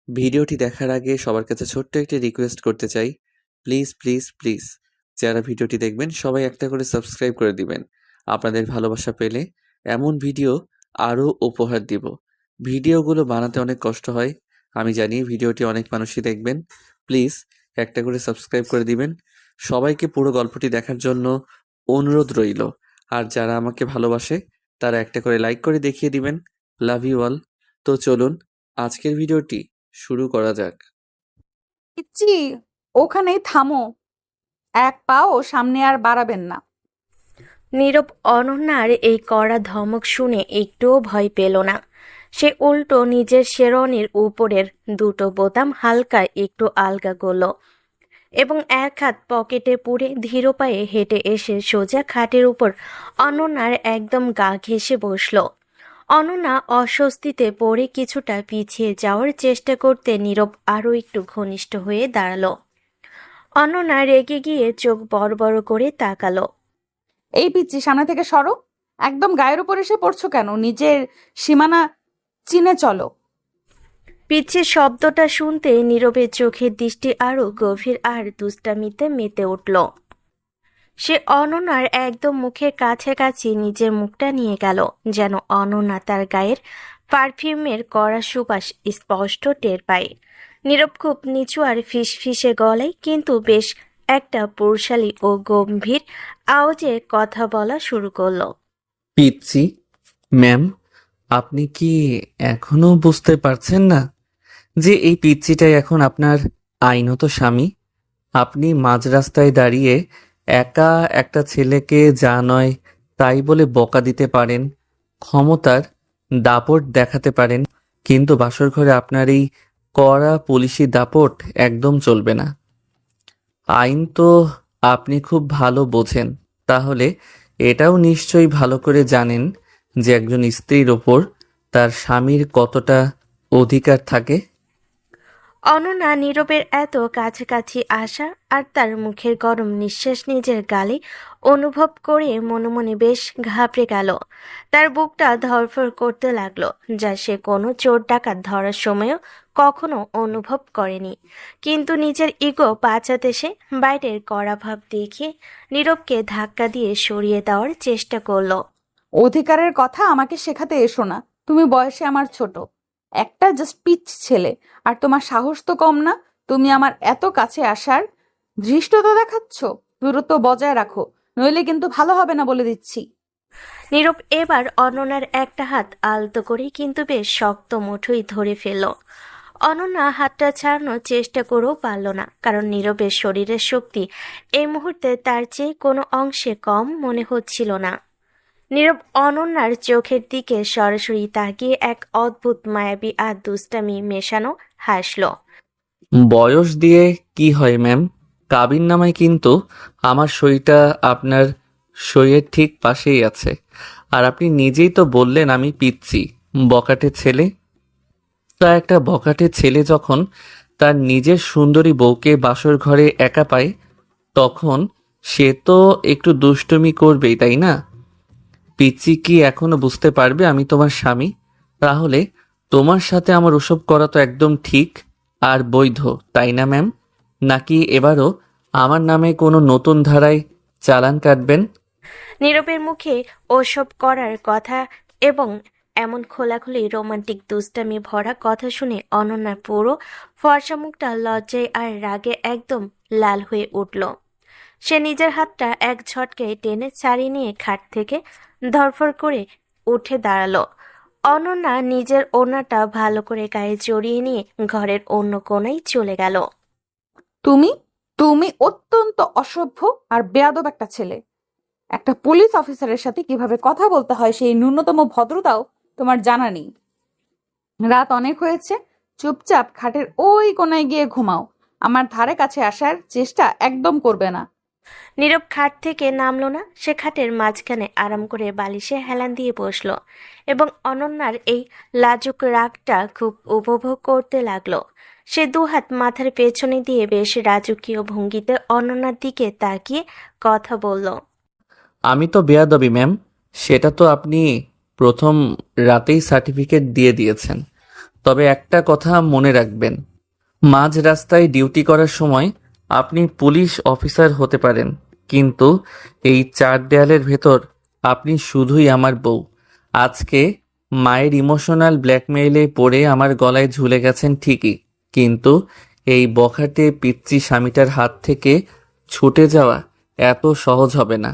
ভিডিওটি দেখার আগে সবার কাছে ছোট্ট একটি রিকোয়েস্ট করতে চাই। প্লিজ, প্লিজ, প্লিজ যারা ভিডিওটি দেখবেন সবাই একটা করে সাবস্ক্রাইব করে দিবেন। আপনাদের ভালোবাসা পেলে এমন ভিডিও আরও উপহার দিব। ভিডিওগুলো বানাতে অনেক কষ্ট হয়। আমি জানি ভিডিওটি অনেক মানুষই দেখবেন। প্লিজ একটা করে সাবস্ক্রাইব করে দিবেন। সবাইকে পুরো গল্পটি দেখার জন্য অনুরোধ রইল। আর যারা আমাকে ভালোবাসে তারা একটা করে লাইক করে দেখিয়ে দিবেন। Love you all. তো চলুন আজকের ভিডিওটি শুরু করা যাক। পিচ্চি, ওখানেই থামো। এক পাও সামনে আর বাড়াবেন না। নীরব অনন্যার এই কড়া ধমক শুনে একটুও ভয় পেল না। সে উল্টো নিজের শেরওয়ানির উপরের দুটো বোতাম হালকা একটু আলগা করল এবং এক হাত পকেটে পুরে ধীর পায়ে হেঁটে এসে সোজা খাটের উপর অনন্যার একদম গা ঘেঁষে বসল। অনন্যা অস্বস্তিতে পড়ে কিছুটা পিছিয়ে যাওয়ার চেষ্টা করতে নীরব আরও একটু ঘনিষ্ঠ হয়ে দাঁড়ালো। অনন্যা রেগে গিয়ে চোখ বড় বড় করে তাকালো। এই পিচ্চি, সামনে থেকে সরো। একদম গায়ের উপর এসে পড়ছো কেন? নিজের সীমানা চিনে চলো। পিচ্ছির শব্দটা শুনতে নীরবের চোখের দৃষ্টি আরো গভীর আর দুষ্টামিতে মেতে উঠল। সে অনন্যার একদম মুখের কাছাকাছি নিজের মুখটা নিয়ে গেল, যেন অনন্যা তার গায়ের পারফিউমের কড়া সুবাস স্পষ্ট টের পায়। নীরব খুব নিচু আর ফিসফিসে গলায় কিন্তু বেশ একটা পুরুষালী ও গম্ভীর আওয়াজে কথা বলা শুরু করলো। পিচ্চি ম্যাম, আপনি কি এখনো বুঝতে পারছেন না যে এই পিচ্চিটাই এখন আপনার আইনত স্বামী? আপনি মাঝ রাস্তায় দাঁড়িয়ে একা একটা ছেলেকে যা নয় তাই বলে বকা দিতে পারেন, ক্ষমতার দাপট দেখাতে পারেন, কিন্তু বাসর ঘরে আপনার এই কড়া পুলিশি দাপট একদম চলবে না। আইন তো আপনি খুব ভালো বোঝেন, তাহলে এটাও নিশ্চয়ই ভালো করে জানেন যে একজন স্ত্রীর ওপর তার স্বামীর কতটা অধিকার থাকে। অনন্যা নীরবের এত কাছাকাছি আসা আর তার মুখের গরম নিঃশ্বাস নিজের গালে অনুভব করে মনে মনে বেশ ঘাবড়ে গেল। তার বুকটা ধড়ফড় করতে লাগলো, যা সে কোনো চোর ডাকাত ধরার সময়ও কখনো অনুভব করেনি। কিন্তু নিজের ইগো বাঁচাতে সে বাইরের কড়া ভাব দেখিয়ে নীরবকে ধাক্কা দিয়ে সরিয়ে দেওয়ার চেষ্টা করলো। অধিকারের কথা আমাকে শেখাতে এসো না। তুমি বয়সে আমার ছোট, একটা জাস্ট পিচ ছেলে। আর তোমার সাহস তো কম না। তুমি আমার এত কাছে আসার ধৃষ্টতা দেখাচ্ছ। দূরত্ব বজায় রাখো, নইলে কিন্তু ভালো হবে না বলে দিচ্ছি। নীরব এবার অনন্যার একটা হাত আলতো করে কিন্তু বেশ শক্ত মুঠোই ধরে ফেলল। অনন্যা হাতটা ছাড়ানোর চেষ্টা করেও পারল না, কারণ নীরবের শরীরের শক্তি এই মুহূর্তে তার চেয়ে কোনো অংশে কম মনে হচ্ছিল না। নীরব অনন্যার চোখের দিকে সরাসরি তাকিয়ে এক অদ্ভুত মায়াবী আর দুষ্টামি মেশানো হাসল। বয়স দিয়ে কি হয় ম্যাম? কাবিননামায় কিন্তু আমার সইটা আপনার সইয়ের ঠিক পাশেই আছে। আর আপনি নিজেই তো বললেন আমি পিচ্ছি, বকাটে ছেলে। তা একটা বকাটে ছেলে যখন তার নিজের সুন্দরী বউকে বাসর ঘরে একা পায়, তখন সে তো একটু দুষ্টুমি করবেই, তাই না? পিচ্চি কি এখনো বুঝতে পারবে আমি তোমার স্বামী? তাহলে তোমার সাথে আমার ওসব করা তো একদম ঠিক আর বৈধ, তাই না ম্যাম? নাকি এবারও আমার নামে কোনো নতুন ধারায় চালান কাটবেন? নীরবের মুখে ওসব করার কথা এবং এমন খোলাখুলি রোমান্টিক দুষ্টামি ভরা কথা শুনে অনন্যার পুরো ফর্সা মুখটা লজ্জায় আর রাগে একদম লাল হয়ে উঠল। সে নিজের হাতটা এক ঝটকায় টেনে ছাড়িয়ে নিয়ে খাট থেকে ধরফর করে উঠে দাঁড়ালো। অনন্যা নিজের ওড়নাটা ভালো করে গায়ে জড়িয়ে নিয়ে ঘরের অন্য কোণায় চলে গেল। তুমি তুমি অত্যন্ত অসভ্য আর বেয়াদব একটা ছেলে। একটা পুলিশ অফিসারের সাথে কিভাবে কথা বলতে হয় সেই ন্যূনতম ভদ্রতাও তোমার জানা নেই। রাত অনেক হয়েছে, চুপচাপ খাটের ওই কোনায় গিয়ে ঘুমাও। আমার ধারে কাছে আসার চেষ্টা একদম করবে না। নীরব খাট থেকে নামলো না। সে খাটের মাঝখানে আরাম করে বালিশে হেলান দিয়ে বসলো এবং অনন্যার এই লাজুক রাগটা খুব উপভোগ করতে লাগলো। সে দুহাত মাথার পেছনে দিয়ে বেশ রাজকীয় ভঙ্গিতে অনন্যার দিকে তাকিয়ে কথা বলল। আমি তো বেয়াদবি ম্যাম, সেটা তো আপনি প্রথম রাতেই সার্টিফিকেট দিয়ে দিয়েছেন। তবে একটা কথা মনে রাখবেন, মাঝ রাস্তায় ডিউটি করার সময় আপনি পুলিশ অফিসার হতে পারেন, কিন্তু এই চার দেয়ালের ভেতর আপনি শুধুই আমার বউ। আজকে মায়ের ইমোশনাল ব্ল্যাকমেইলে পড়ে আমার গলায় ঝুলে গেছেন ঠিকই, কিন্তু এই বখাটে পিচ্চি স্বামীটার হাত থেকে ছুটে যাওয়া এত সহজ হবে না।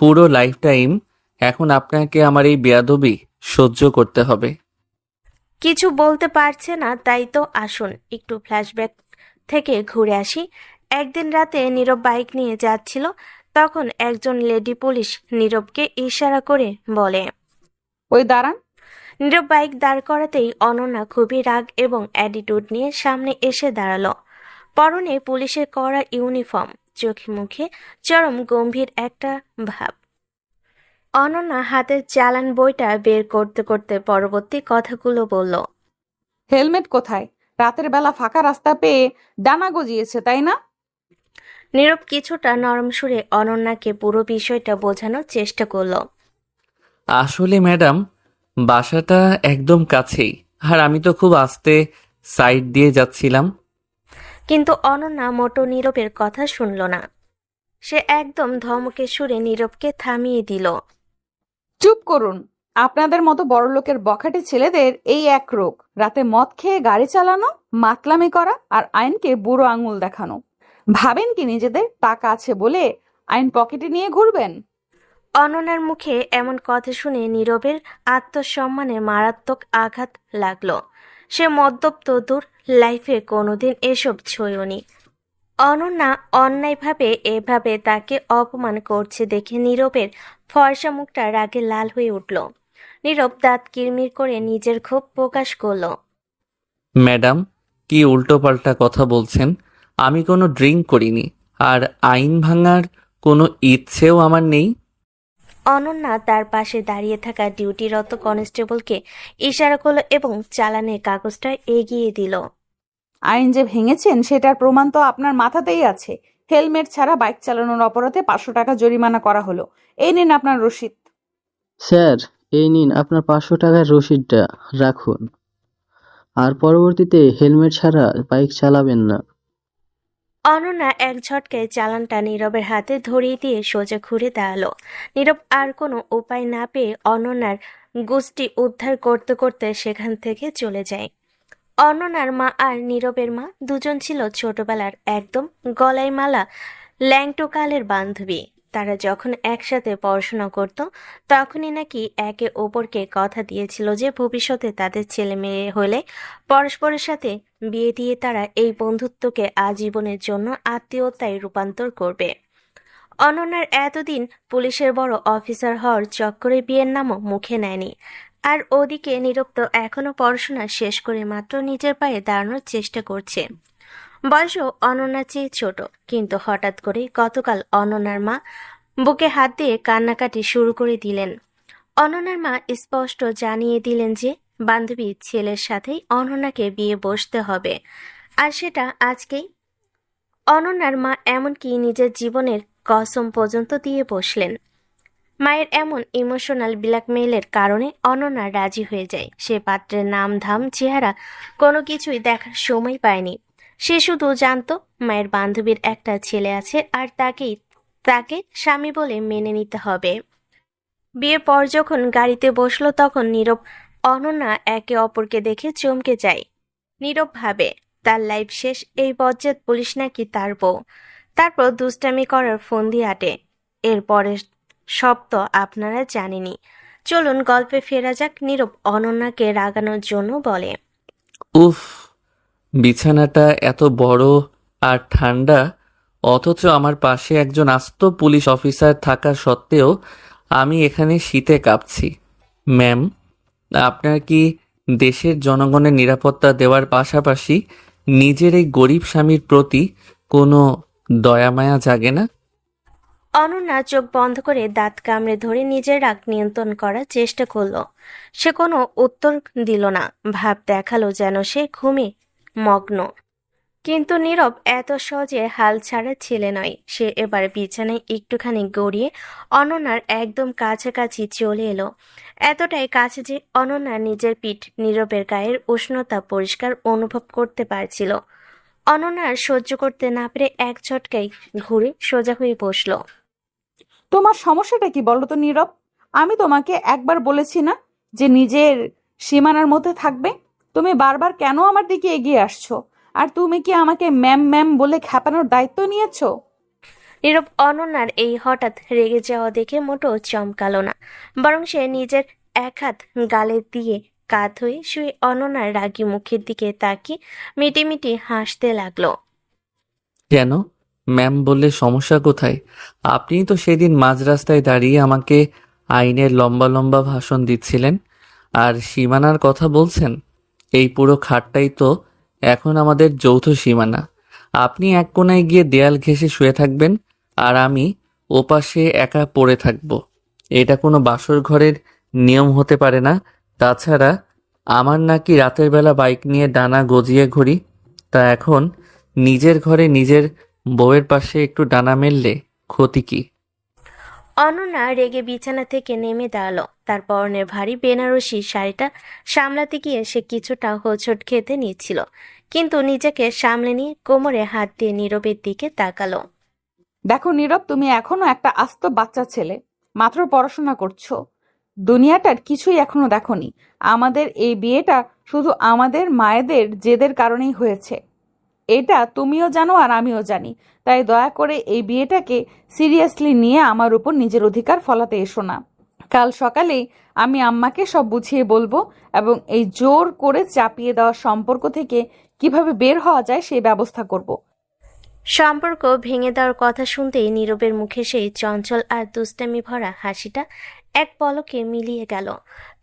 পুরো লাইফ টাইম এখন আপনাকে আমার এই বেয়াদবি সহ্য করতে হবে। কিছু বলতে পারছে না, তাই তো আসুন একটু ফ্ল্যাশব্যাক থেকে ঘুরে আসি। একদিন রাতে নীরব বাইক নিয়ে যাচ্ছিল, তখন একজন লেডি পুলিশ নীরবকে ইশারা করে বলে। ওই দাঁড়ান। নীরব বাইক দাঁড় করাতেই অনন্যা খুবই রাগ এবং অ্যাটিটিউড নিয়ে সামনে এসে দাঁড়ালো। পরনে পুলিশের কড়া ইউনিফর্ম, চোখে মুখে চরম গম্ভীর একটা ভাব। অনন্যা হাতের চালান বইটা বের করতে করতে পরবর্তী কথাগুলো বলল। হেলমেট কোথায়? রাতের বেলা ফাঁকা রাস্তা পেয়ে ডানা গজিয়েছে, তাই না? নীরব কিছুটা নরম সুরে অনন্যাকে পুরো বিষয়টা বোঝানোর চেষ্টা করলো। আসলে ম্যাডাম, বাসাটা একদম কাছেই, আর আমি তো খুব আস্তে সাইড দিয়ে যাচ্ছিলাম। কিন্তু অনন্যা মোটো নীরবের কথা শুনল না। সে একদম ধমকে সুরে নীরবকে থামিয়ে দিল। চুপ করুন। আপনাদের মতো বড়লোকের বখাটে ছেলেদের এই এক রোগ, রাতে মদ খেয়ে গাড়ি চালানো, মাতলামি করা আর আইনকে বুড়ো আঙুল দেখানো। ভাবেন কি নিজেদের টাকা আছে বলে আইন পকেটে নিয়ে ঘুরবেন? অনন্যার মুখে এমন কথা শুনে নীরবের আত্মসম্মানে মারাত্মক আঘাত লাগলো। সে মদ্যপ তো দূর, লাইফে কোনোদিন এসব ছোঁয়নি। অনন্যা অন্যায়ভাবে এভাবে তাকে অপমান করছে দেখে নীরবের ফর্সা মুখটা রাগে লাল হয়ে উঠল। নীরব দাঁত কিরমির করে নিজের ক্ষোভ প্রকাশ করলো। ম্যাডাম, কি উল্টোপাল্টা কথা বলছেন? আমি কোনো ড্রিঙ্ক করিনি, আর আইন ভাঙার কোনো ইচ্ছেও আমার নেই। অনন্যা তার পাশে দাঁড়িয়ে থাকা ডিউটিরত কনস্টেবলকে ইশারা করলো এবং চালানের কাগজটা এগিয়ে দিল। আইন যে ভেঙেছেন সেটার প্রমাণ তো আপনার মাথাতেই আছে। হেলমেট ছাড়া বাইক চালানোর অপরাধে 500 টাকা জরিমানা করা হলো। এই নিন আপনার রসিদ। স্যার, এই নিন আপনার 500 টাকার রসিদটা রাখুন। আর পরবর্তীতে হেলমেট ছাড়া বাইক চালাবেন না। অনন্যা এক ঝটকায় চালানটা নীরবের হাতে ধরিয়ে দিয়ে সোজা ঘুরে দাঁড়ালো। নীরব আর কোনো উপায় না পেয়ে অনন্যার গোষ্ঠী উদ্ধার করতে করতে সেখান থেকে চলে যায়। অনন্যার মা আর নীরবের মা দুজন ছিল ছোটবেলার একদম গলায় মালা ল্যাংটো কালের বান্ধবী। তারা যখন একসাথে পড়াশোনা করত, তখনই নাকি একে অপরকে কথা দিয়েছিল যে ভবিষ্যতে তাদের ছেলে মেয়ে হলে পরস্পরের সাথে বিয়ে দিয়ে তারা এই বন্ধুত্বকে আজীবনের জন্য আত্মীয়তায় রূপান্তর করবে। অনন্যার এতদিন পুলিশের বড় অফিসার হওয়ার চক্করে বিয়ের নামও মুখে নেয়নি। আর ওদিকে নীরব তো এখনো পড়াশোনা শেষ করে মাত্র নিজের পায়ে দাঁড়ানোর চেষ্টা করছে। বয়সও অনন্যার চেয়ে ছোট, কিন্তু হঠাৎ করে গতকাল অনন্যার মা বুকে হাত দিয়ে কান্নাকাটি শুরু করে দিলেন। অনন্যার মা স্পষ্ট জানিয়ে দিলেন যে বান্ধবীর ছেলের সাথেই অনন্যাকে বিয়ে বসতে হবে, আর সেটা আজকেই। অনন্যার মা এমনকি নিজের জীবনের কসম পর্যন্ত দিয়ে বসলেন। মায়ের এমন ইমোশনাল ব্ল্যাকমেইলের কারণে অনন্যা রাজি হয়ে যায়। সে পাত্রের নাম ধাম চেহারা কোনো কিছুই দেখার সময় পায়নি। সে শুধু জানতো মায়ের বান্ধবীর একটা ছেলে আছে, আর তাকে স্বামী বলে মেনে নিতে হবে। বিয়ের পর যখন গাড়িতে বসলো, তখন নীরব অনন্যা একে অপরকে দেখে চমকে যায়। নীরব ভাবে তার লাইফ শেষ, এই বজ্জাত পুলিশ নাকি তার বউ। তারপর দুষ্টামি করার ফন্দি আটে। এরপরে সব তো আপনারা জানেনই। চলুন গল্পে ফেরা যাক। নীরব অনন্যাকে রাগানোর জন্য বলে। উফ, বিছানাটা এত বড় আর ঠান্ডা, অথচ আমার পাশে একজন আস্ত পুলিশ অফিসার থাকা সত্ত্বেও আমি এখানে শীতে কাঁপছি। ম্যাম, আপনার কি দেশের জনগণের নিরাপত্তা দেওয়ার পাশাপাশি নিজের এই গরিব স্বামীর প্রতি কোনো দয়া মায়া জাগে না? অনন্যা চোখ বন্ধ করে দাঁত কামড়ে ধরে নিজের রাগ নিয়ন্ত্রণ করার চেষ্টা করলো। সে কোনো উত্তর দিল না, ভাব দেখালো যেন সে ঘুমে মগ্ন। কিন্তু নীরব এত সহজে হাল ছাড়া ছেলে নয়। সে এবার বিছানায় একটুখানি গড়িয়ে অনন্যার একদম কাছাকাছি চলে এলো, এতটাই কাছে যে অনন্যা নিজের পিঠ নীরবের গায়ের উষ্ণতা পরিষ্কার অনুভব করতে পারছিল। অনন্যার সহ্য করতে না পেরে এক ঝটকায় ঘুরে সোজা হয়ে বসলো। তোমার সমস্যাটা কি বলো তো নীরব? আমি তোমাকে একবার বলেছি না যে নিজের সীমানার মধ্যে থাকবে? তুমি বারবার কেন আমার দিকে এগিয়ে আসছো? আর তুমি কি আমাকে ম্যাম ম্যাম বলে খ্যাপানোর দায়িত্ব নিয়েছো? নীরব অনন্যার এই হঠাৎ রেগে যাওয়া দেখে মোটেও চমকালো না, বরং সে নিজের এক হাত গালে দিয়ে কাত হয়ে শুয়ে অনন্যার রাগী মুখের দিকে তাকিয়ে মিটিমিটি হাসতে লাগলো। কেন ম্যাম বললে সমস্যা কোথায়? আপনিই তো সেদিন মাঝ রাস্তায় দাঁড়িয়ে আমাকে আইনের লম্বা লম্বা ভাষণ দিচ্ছিলেন, আর সীমানার কথা বলছেন। এই পুরো খাটটাই তো এখন আমাদের যৌথ সীমানা। আপনি এক কোণায় গিয়ে দেয়াল ঘেঁষে শুয়ে থাকবেন, আর আমি ওপাশে একা পড়ে থাকব। এটা কোনো বাসর ঘরের নিয়ম হতে পারে না। তাছাড়া আমার নাকি রাতের বেলা বাইক নিয়ে ডানা গজিয়ে ঘুরি, তা এখন নিজের ঘরে নিজের বউয়ের পাশে একটু ডানা মেললে ক্ষতি কি? অনন্যা রেগে বিছানা থেকে নেমে দাঁড়ালো। তার পরনের ভারী বেনারসি শাড়িটা সামলাতে গিয়ে সে কিছুটা হোঁচট খেতে নিচ্ছিল, কিন্তু নিজেকে সামলে নিয়ে কোমরে হাত দিয়ে নীরবের দিকে তাকালো। দেখো নীরব, তুমি এখনো একটা আস্ত বাচ্চা ছেলে, মাত্র পড়াশোনা করছো। দুনিয়াটার কিছুই এখনো দেখোনি। আমাদের এই বিয়েটা শুধু আমাদের মায়েদের জেদের কারণেই হয়েছে, এটা তুমিও জানো আর আমিও জানি। তাই দয়া করে এই বিয়েটাকে সিরিয়াসলি নিয়ে আমার উপর নিজের অধিকার ফলাতে এসো না। কাল সকালেই আমি আম্মাকে সব বুঝিয়ে বলবো, এবং এই জোর করে চাপিয়ে দেওয়া সম্পর্ক থেকে কিভাবে বের হওয়া যায় সেই ব্যবস্থা করব। সম্পর্ক ভেঙে দেওয়ার কথা শুনতেই নীরবের মুখে সেই চঞ্চল আর দুষ্টামি ভরা হাসিটা এক পলকে মিলিয়ে গেল।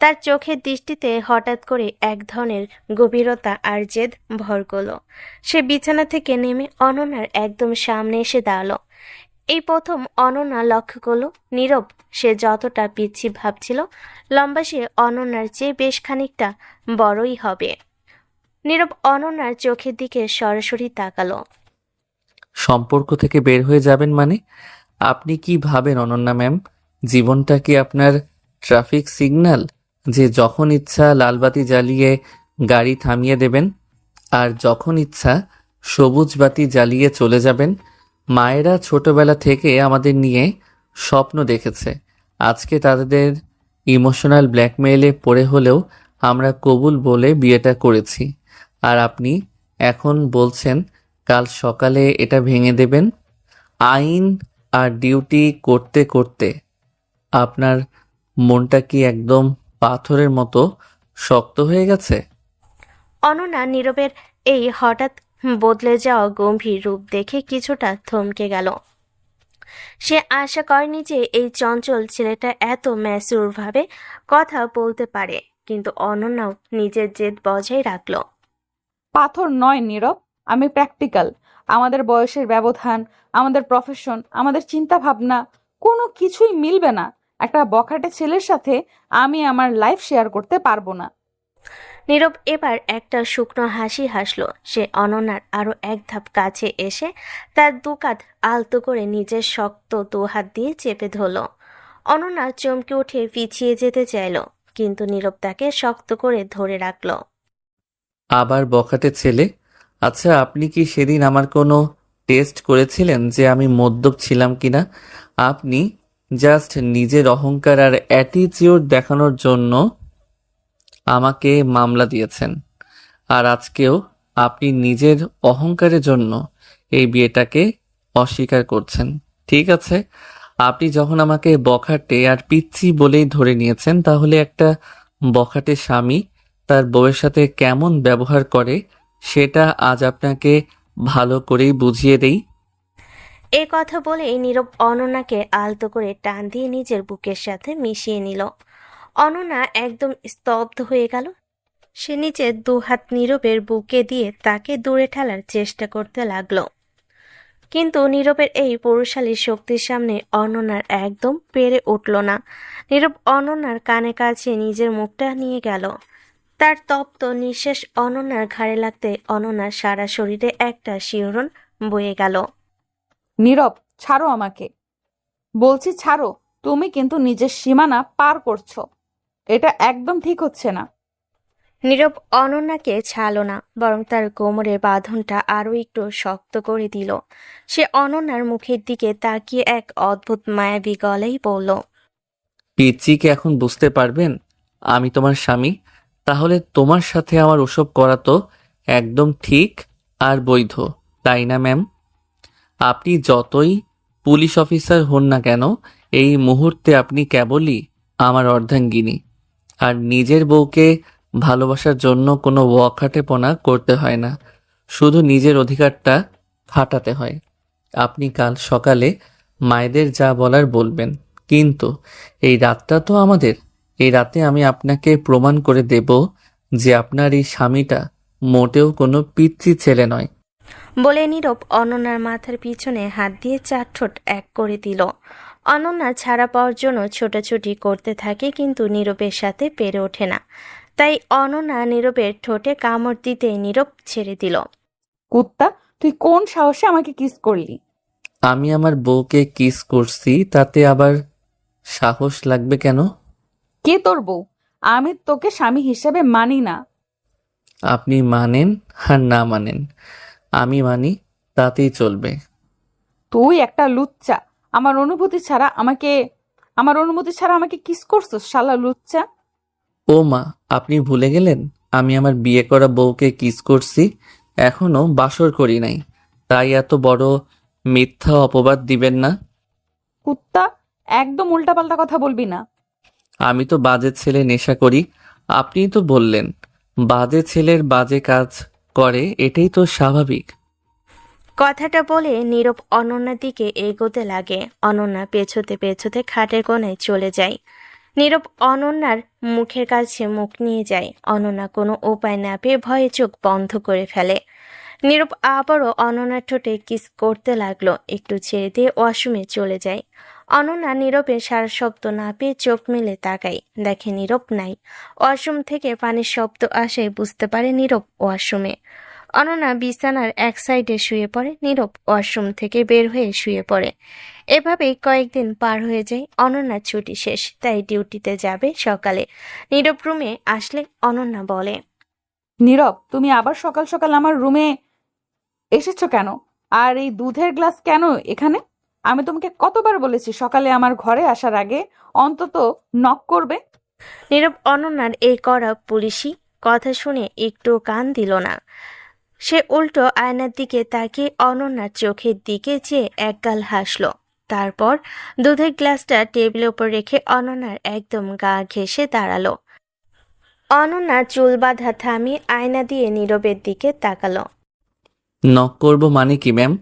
তার চোখের দৃষ্টিতে হঠাৎ করে এক ধরনের গভীরতা আর জেদ ভর করলো। সে বিছানা থেকে নেমে অনন্যার একদম সামনে এসে দাঁড়ালো। এই প্রথম অনন্যা লক্ষ্য করলো নীরব সে যতটা পিচ্ছি ভাবছিল, লম্বা সে অনন্যার চেয়ে বেশ খানিকটা বড়ই হবে। নীরব অনন্যার চোখের দিকে সরাসরি তাকালো। সম্পর্ক থেকে বের হয়ে যাবেন মানে? আপনি কি ভাবেন অনন্যা ম্যাম, জীবনটা কি আপনার ট্রাফিক সিগন্যাল যে যখন ইচ্ছা লালবাতি জ্বালিয়ে গাড়ি থামিয়ে দেবেন, আর যখন ইচ্ছা সবুজ বাতি জ্বালিয়ে চলে যাবেন? মায়েরা ছোটবেলা থেকে আমাদের নিয়ে স্বপ্ন দেখেছে। আজকে তাদের ইমোশনাল ব্ল্যাকমেইলে পড়ে হলেও আমরা কবুল বলে বিয়েটা করেছি। আর আপনি এখন বলছেন কাল সকালে এটা ভেঙে দেবেন? আইন আর ডিউটি করতে করতে আপনার মনটা কি একদম পাথরের মতো শক্ত হয়ে গেছে? অনন্যা নীরবের এই হঠাৎ বদলে যাওয়া গম্ভীর রূপ দেখে কিছুটা থমকে গেল। সে আশা করেনি যে এই চঞ্চল ছেলেটা এত ম্যাচুরভাবে কথা বলতে পারে, কিন্তু অনন্যাও নিজের জেদ বজায় রাখল। পাথর নয় নীরব, আমি প্র্যাকটিক্যাল। আমাদের বয়সের ব্যবধান, আমাদের প্রফেশন, আমাদের চিন্তা ভাবনা কোনো কিছুই মিলবে না। একটা বখাটে ছেলের সাথে আমি আমার লাইফ শেয়ার করতে পারবো না। নীরব এবার একটা শুকনো হাসি হাসলো। সে অনন্যার আরো এক ধাপ কাছে এসে তার দুকাত আলতো করে নিজের শক্ত দুহাত দিয়ে চেপে ধরল। অনন্যা চমকে উঠে পিছিয়ে যেতে চাইল, কিন্তু নীরব তাকে শক্ত করে ধরে রাখল। আবার বখাটে ছেলে? আচ্ছা, আপনি কি সেদিন আমার কোনো টেস্ট করেছিলেন যে আমি মদ্যপ ছিলাম কিনা? আপনি জাস্ট নিজের অহংকার আর অ্যাটিটিউড দেখানোর জন্য আমাকে মামলা দিয়েছেন, আর আজকেও আপনি নিজের অহংকারের জন্য এই বিয়েটাকে অস্বীকার করছেন। ঠিক আছে, আপনি যখন আমাকে বখাটে আর পিচ্ছি বলেই ধরে নিয়েছেন, তাহলে একটা বখাটে স্বামী তার বউয়ের সাথে কেমন ব্যবহার করে সেটা আজ আপনাকে ভালো করেই বুঝিয়ে দেই। এই কথা বলে নীরব অনন্যাকে আলতো করে টান দিয়ে নিজের বুকের সাথে মিশিয়ে নিল। অনন্যা একদম স্তব্ধ হয়ে গেল। সে নিজের দুহাত নীরবের বুকে দিয়ে তাকে দূরে ঠেলার চেষ্টা করতে লাগলো, কিন্তু নীরবের এই পুরুষালী শক্তির সামনে অনন্যার একদম পেরে উঠল না। নীরব অনন্যার কানে কাছে নিজের মুখটা নিয়ে গেল। তার তপ্ত নিঃশ্বাস অনন্যার ঘাড়ে লাগতে অনন্যার সারা শরীরে একটা শিহরণ বয়ে গেল। নীরব, ছাড়ো আমাকে, বলছি ছাড়ো। তুমি কিন্তু নিজের সীমানা পার করছো, এটা একদম ঠিক হচ্ছে না। নীরব অনন্যাকে ছাড়ল না, বরং তার কোমরের বাঁধনটা আরো একটু শক্ত করে দিল। সে অনন্যার মুখের দিকে তাকিয়ে এক অদ্ভুত মায়াবী গলায় বলল, পিচ্চিকে এখন বুঝতে পারবেন আমি তোমার স্বামী? তাহলে তোমার সাথে আমার ওসব করা তো একদম ঠিক আর বৈধ, তাই না ম্যাম? আপনি যতই পুলিশ অফিসার হন না কেন, এই মুহূর্তে আপনি কেবলই আমার অর্ধাঙ্গিনী। আর নিজের বউকে ভালোবাসার জন্য কোনো ওয়াকাটেপনা করতে হয় না, শুধু নিজের অধিকারটা খাটাতে হয়। আপনি কাল সকালে মায়েদের যা বলার বলবেন, কিন্তু এই রাতটা তো আমাদের। এই রাতে আমি আপনাকে প্রমাণ করে দেব যে আপনার এই স্বামীটা মোটেও কোনো পিচ্চি ছেলে নয়। বলে নীরব অনন্যার মাথার পিছনে হাত দিয়ে চার ঠোঁট এক করে দিল। অনন্যা ছাড়া পাওয়ার জন্য ছোটাছুটি করতে থাকে, কিন্তু নীরবের সাথে পেরে ওঠে না। তাই অনন্যা নীরবের ঠোঁটে কামড় দিতে নীরব ছেড়ে দিল। কুত্তা, তুই কোন সাহসে আমাকে কিস করলি? আমি আমার বউকে কিস করছি, তাতে আবার সাহস লাগবে কেন? কে তোর বউ? আমি তোকে স্বামী হিসেবে মানি না। আপনি মানেন আর না মানেন, আমি মানি, তাতেই চলবে। তুই একটা লুচ্চা। আমার অনুমতি ছাড়া আমাকে কিস করছিস, শালা লুচ্চা। ও মা, আপনি ভুলে গেলেন আমি আমার বিয়ে করা বউকে কিস করছি? এখনো বাসর করি নাই, তাই এত বড় মিথ্যা অপবাদ দিবেন না। কুত্তা, একদম উল্টাপাল্টা কথা বলবি না। আমি তো বাজে ছেলে, নেশা করি। আপনিই তো বললেন বাজে ছেলের বাজে কাজ করে, এটাই তো স্বাভাবিক। কথাটা বলে নীরব অনন্যার দিকে এগোতে লাগে। অনন্যা পেছোতে পেছোতে খাটের কোণায় চলে যায়। নীরব অনন্যার মুখের কাছে মুখ নিয়ে যায়। অনন্যা কোনো উপায় না পেয়ে ভয়ে চোখ বন্ধ করে ফেলে। নীরব আবারও অনন্যার ঠোঁটে কিস করতে লাগলো। একটু ছেড়ে দিয়ে ওয়াশরুমে চলে যায়। অনন্যা নীরবের সারা শব্দ না পেয়ে চোখ মেলে তাকায়, দেখে নীরব নাই। ওয়াশরুম থেকে পানির শব্দ আসে, বুঝতে পারে নীরব ওয়াশরুমে। অনন্যা বিছানার এক সাইডে শুয়ে পড়ে, নীরব ওয়াশরুম থেকে বের হয়ে শুয়ে পড়ে। এভাবেই কয়েকদিন পার হয়ে যায়। অনন্যার ছুটি শেষ, তাই ডিউটিতে যাবে সকালে। নীরব রুমে আসলে অনন্যা বলে, নীরব, তুমি আবার সকাল সকাল আমার রুমে এসেছো কেন? আর এই দুধের গ্লাস কেন এখানে? আমি তোমাকে কতবার বলেছি সকালে আমার ঘরে আসার আগে অন্তত নক করবে। নীরব অনন্যার এই কড়া পুলিশি কথা শুনে একটু কান দিল না। সে উল্টো আয়নার দিকে তাকিয়ে অনন্যার চোখের দিকে চেয়ে একগাল হাসল। তারপর দুধের গ্লাসটা টেবিলের উপর রেখে অনন্যার একদম গা ঘেঁষে দাঁড়ালো। অনন্যা চুল বাঁধা থামিয়ে আয়না দিয়ে নীরবের দিকে তাকালো। নক করব মানে কি ম্যাম?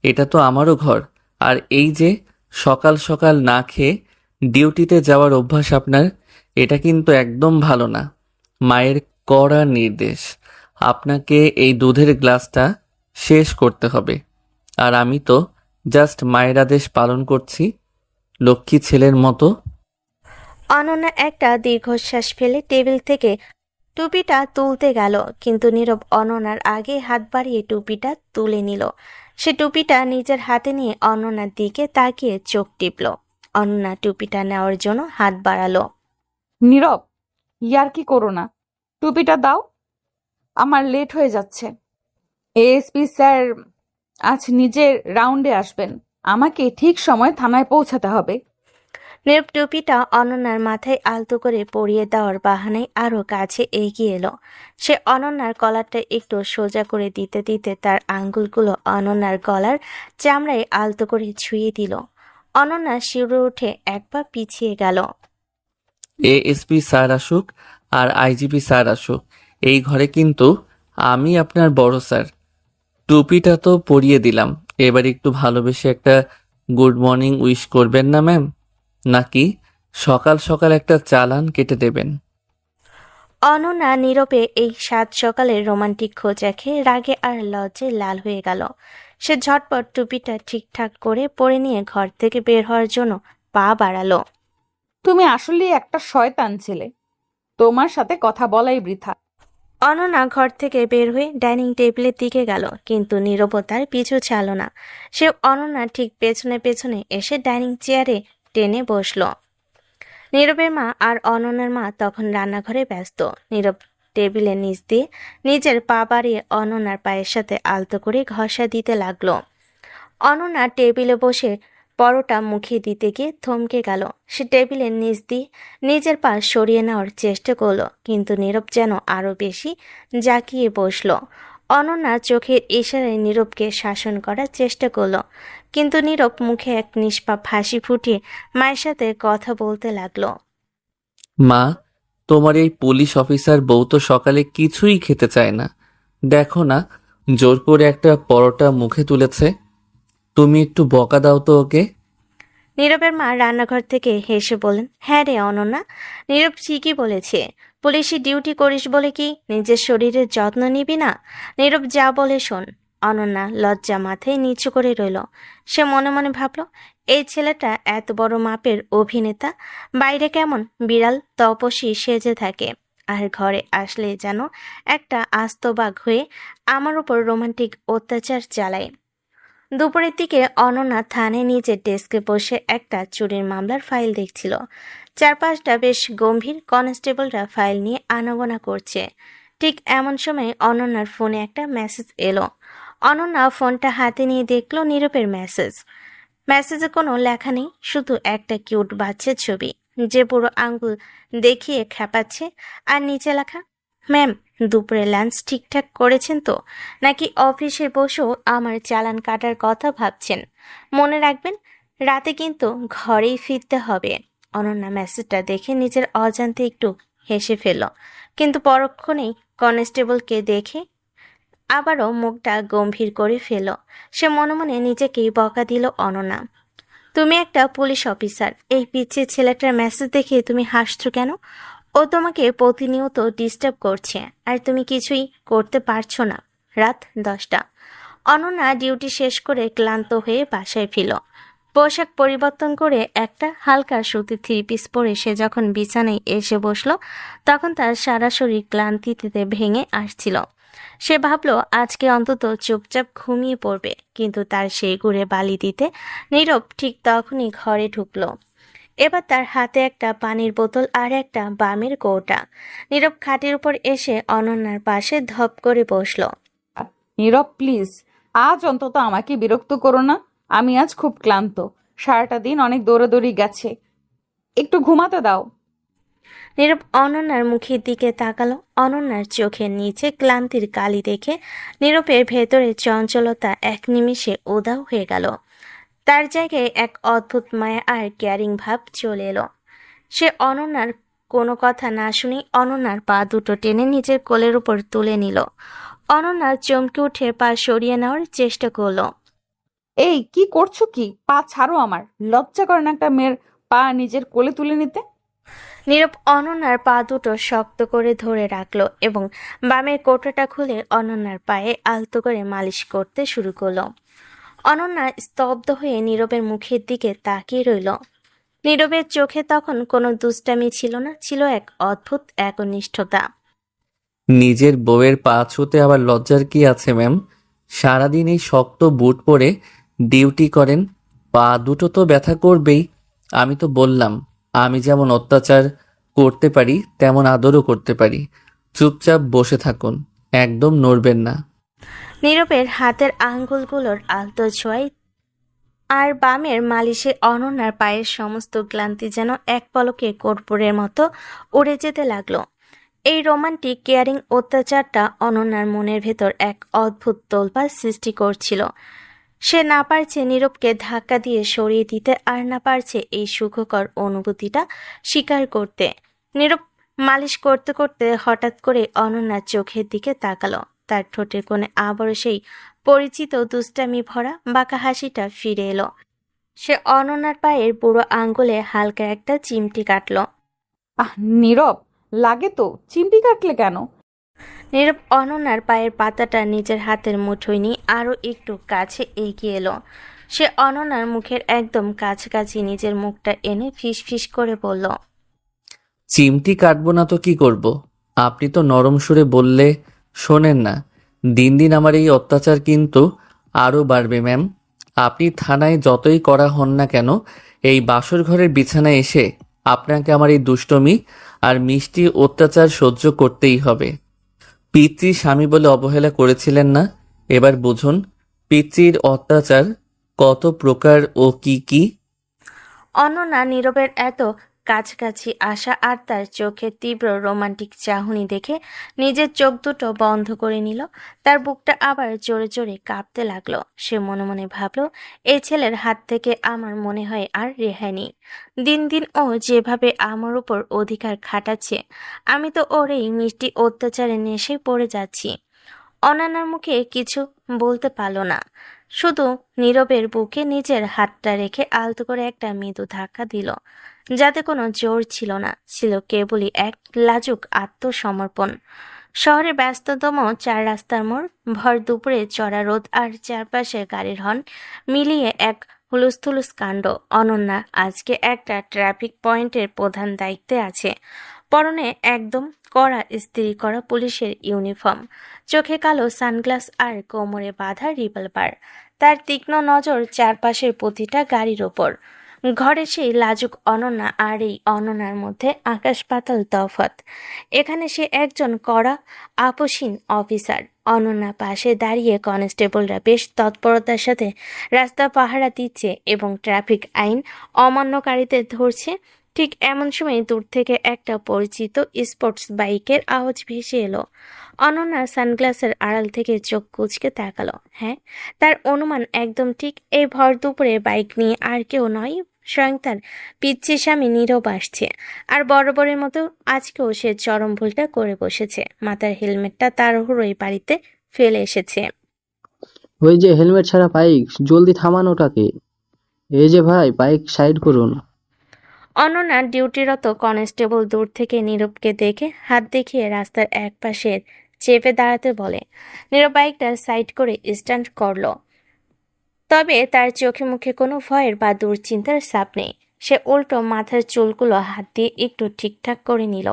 এটা তো আমারও ঘর। আর এই যে সকাল সকাল না খেয়ে ডিউটিতে যাওয়ার অভ্যাস আপনার, এটা কিন্তু একদম ভালো না। মায়ের কড়া নির্দেশ, আপনাকে এই দুধের গ্লাসটা শেষ করতে হবে। আর আমি তো জাস্ট মায়ের আদেশ পালন করছি, লক্ষ্মী ছেলের মতো। অনন্যা একটা দীর্ঘশ্বাস ফেলে টেবিল থেকে টুপিটা তুলতে গেল, কিন্তু নীরব অনন্যার আগে হাত বাড়িয়ে টুপিটা তুলে নিল। সে টুপিটা নিজের হাতে নিয়ে অনন্যার দিকে তাকিয়ে চোখ টিপল। অনন্যা টুপিটা নেওয়ার জন্য হাত বাড়ালো। নীরব, ইয়ার্কি করো না, টুপিটা দাও, আমার লেট হয়ে যাচ্ছে। এএসপি স্যার আজ নিজের রাউন্ডে আসবেন, আমাকে ঠিক সময় থানায় পৌঁছাতে হবে। নীরব টুপিটা অনন্যার মাথায় আলতো করে পরিয়ে দেওয়ার বাহানায় আরো কাছে এগিয়ে এলো। সে অনন্যার কলারটা একটু সোজা করে দিতে দিতে তার আঙ্গুলগুলো অনন্যার গলার চামড়ায় আলতো করে ছুঁয়ে দিল। অনন্যা শিউরে উঠে এক পা পিছিয়ে গেল। এএসপি স্যার আসুক আর আইজিপি স্যার আসুক, এই ঘরে কিন্তু আমি আপনার বড় স্যার। টুপিটা তো পরিয়ে দিলাম, এবার একটু ভালোবেসে একটা গুড মর্নিং উইশ করবেন না ম্যাম? নাকি সকাল সকাল একটা চালান কেটে দেবেন? অনন্যা নীরবে এই সাত সকালের রোমান্টিক খোঁজা খেয়ে রাগে আর লজ্জায় লাল হয়ে গেল। সে ঝটপট টুপিটা ঠিকঠাক করে পরে নিয়ে ঘর থেকে বের হওয়ার জন্য পা বাড়ালো। তুমি আসলে একটা শয়তান ছেলে, তোমার সাথে কথা বলাই বৃথা। অনন্যা ঘর থেকে বের হয়ে ডাইনিং টেবিলের দিকে গেল, কিন্তু নীরবও তার পিছু ছাড়ল না। সে অনন্যা ঠিক পেছনে পেছনে এসে ডাইনিং চেয়ারে টেনে বসলো। নীরবের মা আর অনন্যার মা তখন রান্নাঘরে ব্যস্ত। নীরব টেবিলের নিচ দিয়ে নিজের পা বাড়িয়ে অনন্যার পায়ের সাথে আলতো করে ঘষা দিতে লাগলো। অনন্যা টেবিলে বসে পরোটা মুখে দিতে গিয়ে থমকে গেল। সে টেবিলের নিচ দিয়ে নিজের পা সরিয়ে নেওয়ার চেষ্টা করলো, কিন্তু নীরব যেন আরো বেশি জাঁকিয়ে বসলো। অনন্যা চোখের ইশারায় নীরবকে শাসন করার চেষ্টা করলো, কিন্তু নীরব মুখে এক নিষ্পাপ হাসি ফুটিয়ে মায়ের সাথে কথা বলতে লাগলো। মা, তোমার এই পুলিশ অফিসার বউ তো সকালে কিছুই খেতে চায় না। দেখো না, জোর করে একটা পরোটা মুখে তুলেছে। তুমি একটু বকা দাও তো ওকে। নীরবের মা রান্নাঘর থেকে হেসে বলেন, হ্যাঁ রে অনন্যা, নীরব ঠিকই বলেছে। পুলিশি ডিউটি করিস বলে কি নিজের শরীরের যত্ন নিবি না? নীরব যা বলে শোন। অনন্যা লজ্জা মাথায় নিচু করে রইল। সে মনে মনে ভাবল, এই ছেলেটা এত বড় মাপের অভিনেতা, বাইরে কেমন বিড়াল তপস্বী সেজে থাকে, আর ঘরে আসলে যেন একটা আস্ত বাঘ হয়ে আমার উপর রোমান্টিক অত্যাচার চালায়। দুপুরের দিকে অনন্যা থানায় নিজের ডেস্কে বসে একটা চুরির মামলার ফাইল দেখছিল। চারপাশটা বেশ গম্ভীর, কনস্টেবলরা ফাইল নিয়ে আনাগোনা করছে। ঠিক এমন সময় অনন্যার ফোনে একটা মেসেজ এলো। অনন্যা ফোনটা হাতে নিয়ে দেখলো নীরবের মেসেজ। মেসেজে কোনো লেখা নেই, শুধু একটা কিউট বাচ্চার ছবি, যে বুড়ো আঙ্গুল দেখিয়ে খেপাচ্ছে, আর নিচে লেখা, ম্যাম, দুপুরে লাঞ্চ ঠিকঠাক করেছেন তো, নাকি অফিসে বসেও আমার চালান কাটার কথা ভাবছেন? মনে রাখবেন, রাতে কিন্তু ঘরেই ফিরতে হবে। অনন্যা মেসেজটা দেখে নিজের অজান্তে একটু হেসে ফেলল, কিন্তু পরক্ষণেই কনস্টেবলকে দেখে আবারও মুখটা গম্ভীর করে ফেলল। সে মনে মনে নিজেকেই বকা দিল অনন্যা, তুমি একটা পুলিশ অফিসার, এই পিচ্ছি ছেলেটার মেসেজ দেখে তুমি হাসছো কেন? ও তোমাকে প্রতিনিয়ত ডিস্টার্ব করছে, আর তুমি কিছুই করতে পারছো না। রাত 10টা। অনন্যা ডিউটি শেষ করে ক্লান্ত হয়ে বাসায় ফিরল। পোশাক পরিবর্তন করে একটা হালকা সুতির 3 পিস পরে সে যখন বিছানায় এসে বসলো, তখন তার সারা শরীর ক্লান্তিতে ভেঙে আসছিল। সে ভাবলো আজকে অন্তত চুপচাপ ঘুমিয়ে পড়বে, কিন্তু তার সেই ঘুরে বালি দিতে নীরব ঠিক তখনই ঘরে ঢুকলো। এবার তার হাতে একটা পানির বোতল আর একটা বামের কৌটা। নীরব খাটের উপর এসে অনন্যার পাশে ধপ করে বসলো। নীরব প্লিজ, আজ অন্তত আমাকে বিরক্ত করো না। আমি আজ খুব ক্লান্ত, সারাটা দিন অনেক দৌড়াদৌড়ি গেছে, একটু ঘুমাতে দাও। নীরব অনন্যার মুখের দিকে তাকালো। অনন্যার চোখের নিচে ক্লান্তির কালি দেখে নীরবের ভেতরে চঞ্চলতা এক নিমিষে উধাও হয়ে গেল। তার জায়গায় এক অদ্ভুত মায়া আর কেয়ারিং ভাব চলে এলো। সে অনন্যার কোনো কথা না শুনে অনন্যার পা দুটো টেনে নিজের কোলের উপর তুলে নিল। অনন্যা চমকে উঠে পা সরিয়ে নেওয়ার চেষ্টা করলো। এই কি করছো কি? পা ছাড়ো আমার, লজ্জা করে না একটা মেয়ের পা নিজের কোলে তুলে নিতে? নীরব অনন্যার পা দুটো শক্ত করে ধরে রাখলো এবং বামের কোটাটা খুলে অনন্যার পায়ে আলতো করে মালিশ করতে শুরু করলো। অনন্যা স্তব্ধ হয়ে নীরবের মুখের দিকে তাকিয়ে রইল। নীরবের চোখে তখন কোনো দুষ্টামি ছিল না, ছিল এক অদ্ভুত একনিষ্ঠতা। নিজের বউয়ের পা ছুঁতে আবার লজ্জার কি আছে ম্যাম? সারাদিন এই শক্ত বুট পরে ডিউটি করেন, পা দুটো তো ব্যথা করবেই। আমি তো বললাম, আমি যেমন অত্যাচার করতে পারি তেমন আদরও করতে পারি। চুপচাপ বসে থাকুন, একদম নড়বেন না। নীরবের হাতের আঙ্গুলগুলোর আলতো ছোঁয়ায় আর বামের মালিশে অনন্যার পায়ের সমস্ত ক্লান্তি যেন এক পলকে কর্পূরের মতো উড়ে যেতে লাগলো। এই রোমান্টিক কেয়ারিং অত্যাচারটা অনন্যার মনের ভেতর এক অদ্ভুত তোলপাড় সৃষ্টি করছিল। সে না পারছে নীরবকে ধাক্কা দিয়ে সরিয়ে দিতে, আর না পারছে এই সুখকর অনুভূতিটা স্বীকার করতে। নীরব মালিশ করতে করতে হঠাৎ করে অনন্যার চোখের দিকে তাকালো। তার ঠোঁটের কোণে আবারও সেই পরিচিত দুষ্টামি ভরা বাঁকা হাসিটা ফিরে এলো। সে অনন্যার পায়ের বুড়ো আঙ্গুলে হালকা একটা চিমটি কাটল। আহ নীরব, লাগে তো, চিমটি কাটলে কেন? নীরব অনন্যার পায়ের পাতাটা নিজের হাতের মুঠোয় নিয়ে আরও একটু কাছে এগিয়ে এলো। সে অনন্যার মুখের একদম কাছাকাছি নিজের মুখটা এনে ফিস ফিস করে বলল, চিমটি কাটবো না তো কি করব? আপনি তো নরম সুরে বললে শোনেন না। দিন দিন আমার এই অত্যাচার কিন্তু আরও বাড়বে ম্যাম। আপনি থানায় যতই করা হন না কেন, এই বাসর ঘরের বিছানায় এসে আপনাকে আমার এই দুষ্টমি আর মিষ্টি অত্যাচার সহ্য করতেই হবে। পিতৃ স্বামী বলে অবহেলা করেছিলেন না, এবার বুঝুন পিতৃর অত্যাচার কত প্রকার ও কি কি। অনন্যা নীরবের এত কাছাকাছি আসা আর তার চোখে তীব্র রোমান্টিক চাহনি দেখে নিজের চোখ দুটো বন্ধ করে নিল। তার বুকটা আবার জোরে জোরে কাঁপতে লাগলো। সে মনে মনে ভাবলো, এই ছেলের হাত থেকে আমার মনে হয় আর রেহাই নেই। দিন দিন ও যেভাবে আমার উপর অধিকার খাটাচ্ছে, আমি তো ওর এই মিষ্টি অত্যাচারে নেশে পড়ে যাচ্ছি। অনন্যার মুখে কিছু বলতে পারল না, শুধু নীরবের বুকে নিজের হাতটা রেখে আলতো করে একটা মৃদু ধাক্কা দিল, যাতে কোনো জোর ছিল না, ছিল কেবলই এক লাজুক আত্মসমর্পণ। শহরের ব্যস্ততম চার রাস্তার মোড়, ভর দুপুরে চড়া রোদ আর চারপাশে গাড়ির হর্ন মিলিয়ে এক হুলুস্থুলুস কাণ্ড। অনন্যা আজকে একটা ট্রাফিক পয়েন্টের প্রধান দায়িত্বে আছে। পরনে একদম কড়া ইস্ত্রি করা পুলিশের ইউনিফর্ম, চোখে কালো সানগ্লাস আর কোমরে বাঁধা রিভলভার। তার তীক্ষ্ণ নজর চারপাশের প্রতিটা গাড়ির ওপর। ঘরে সেই লাজুক অনন্যা আর এই অনন্যার মধ্যে আকাশ পাতাল তফাৎ। এখানে সে একজন কড়া আপসীন অফিসার, অনন্যা পাশে দাঁড়িয়ে কনস্টেবলরা বেশ তৎপরতার সাথে রাস্তা পাহারা দিচ্ছে এবং ট্রাফিক আইন অমান্যকারীদের ধরছে। ঠিক এমন সময় দূর থেকে একটা পরিচিত স্পোর্টস বাইকের আওয়াজ ভেসে এলো। অনন্যা সানগ্লাসের আড়াল থেকে চোখ কুঁচকে তাকালো। হ্যাঁ, তার অনুমান একদম ঠিক। এই ভর দুপুরে বাইক নিয়ে আর কেউ নয়, স্বয়ং তার পিচ্চি স্বামী নীরব আসছে। আর বরাবরের মতো আজকেও সে চরম ভুলটা করে বসেছে, মাথার হেলমেটটা তাড়াহুড়োই বাড়িতে ফেলে এসেছে। ওই যে হেলমেট ছাড়া বাইক, জলদি থামান ওটাকে। এই যে ভাই, বাইক সাইড করুন। অনন্যা ডিউটিরত কনস্টেবল দূর থেকে নীরবকে দেখে হাত দেখিয়ে রাস্তার এক পাশে চেপে দাঁড়াতে বলে। নীরব বাইকটা সাইড করে স্ট্যান্ড করলো, তবে তার চোখে মুখে কোনো ভয়ের বা দুশ্চিন্তার ছাপ নেই। সে উল্টো মাথার চুলগুলো হাত দিয়ে একটু ঠিকঠাক করে নিল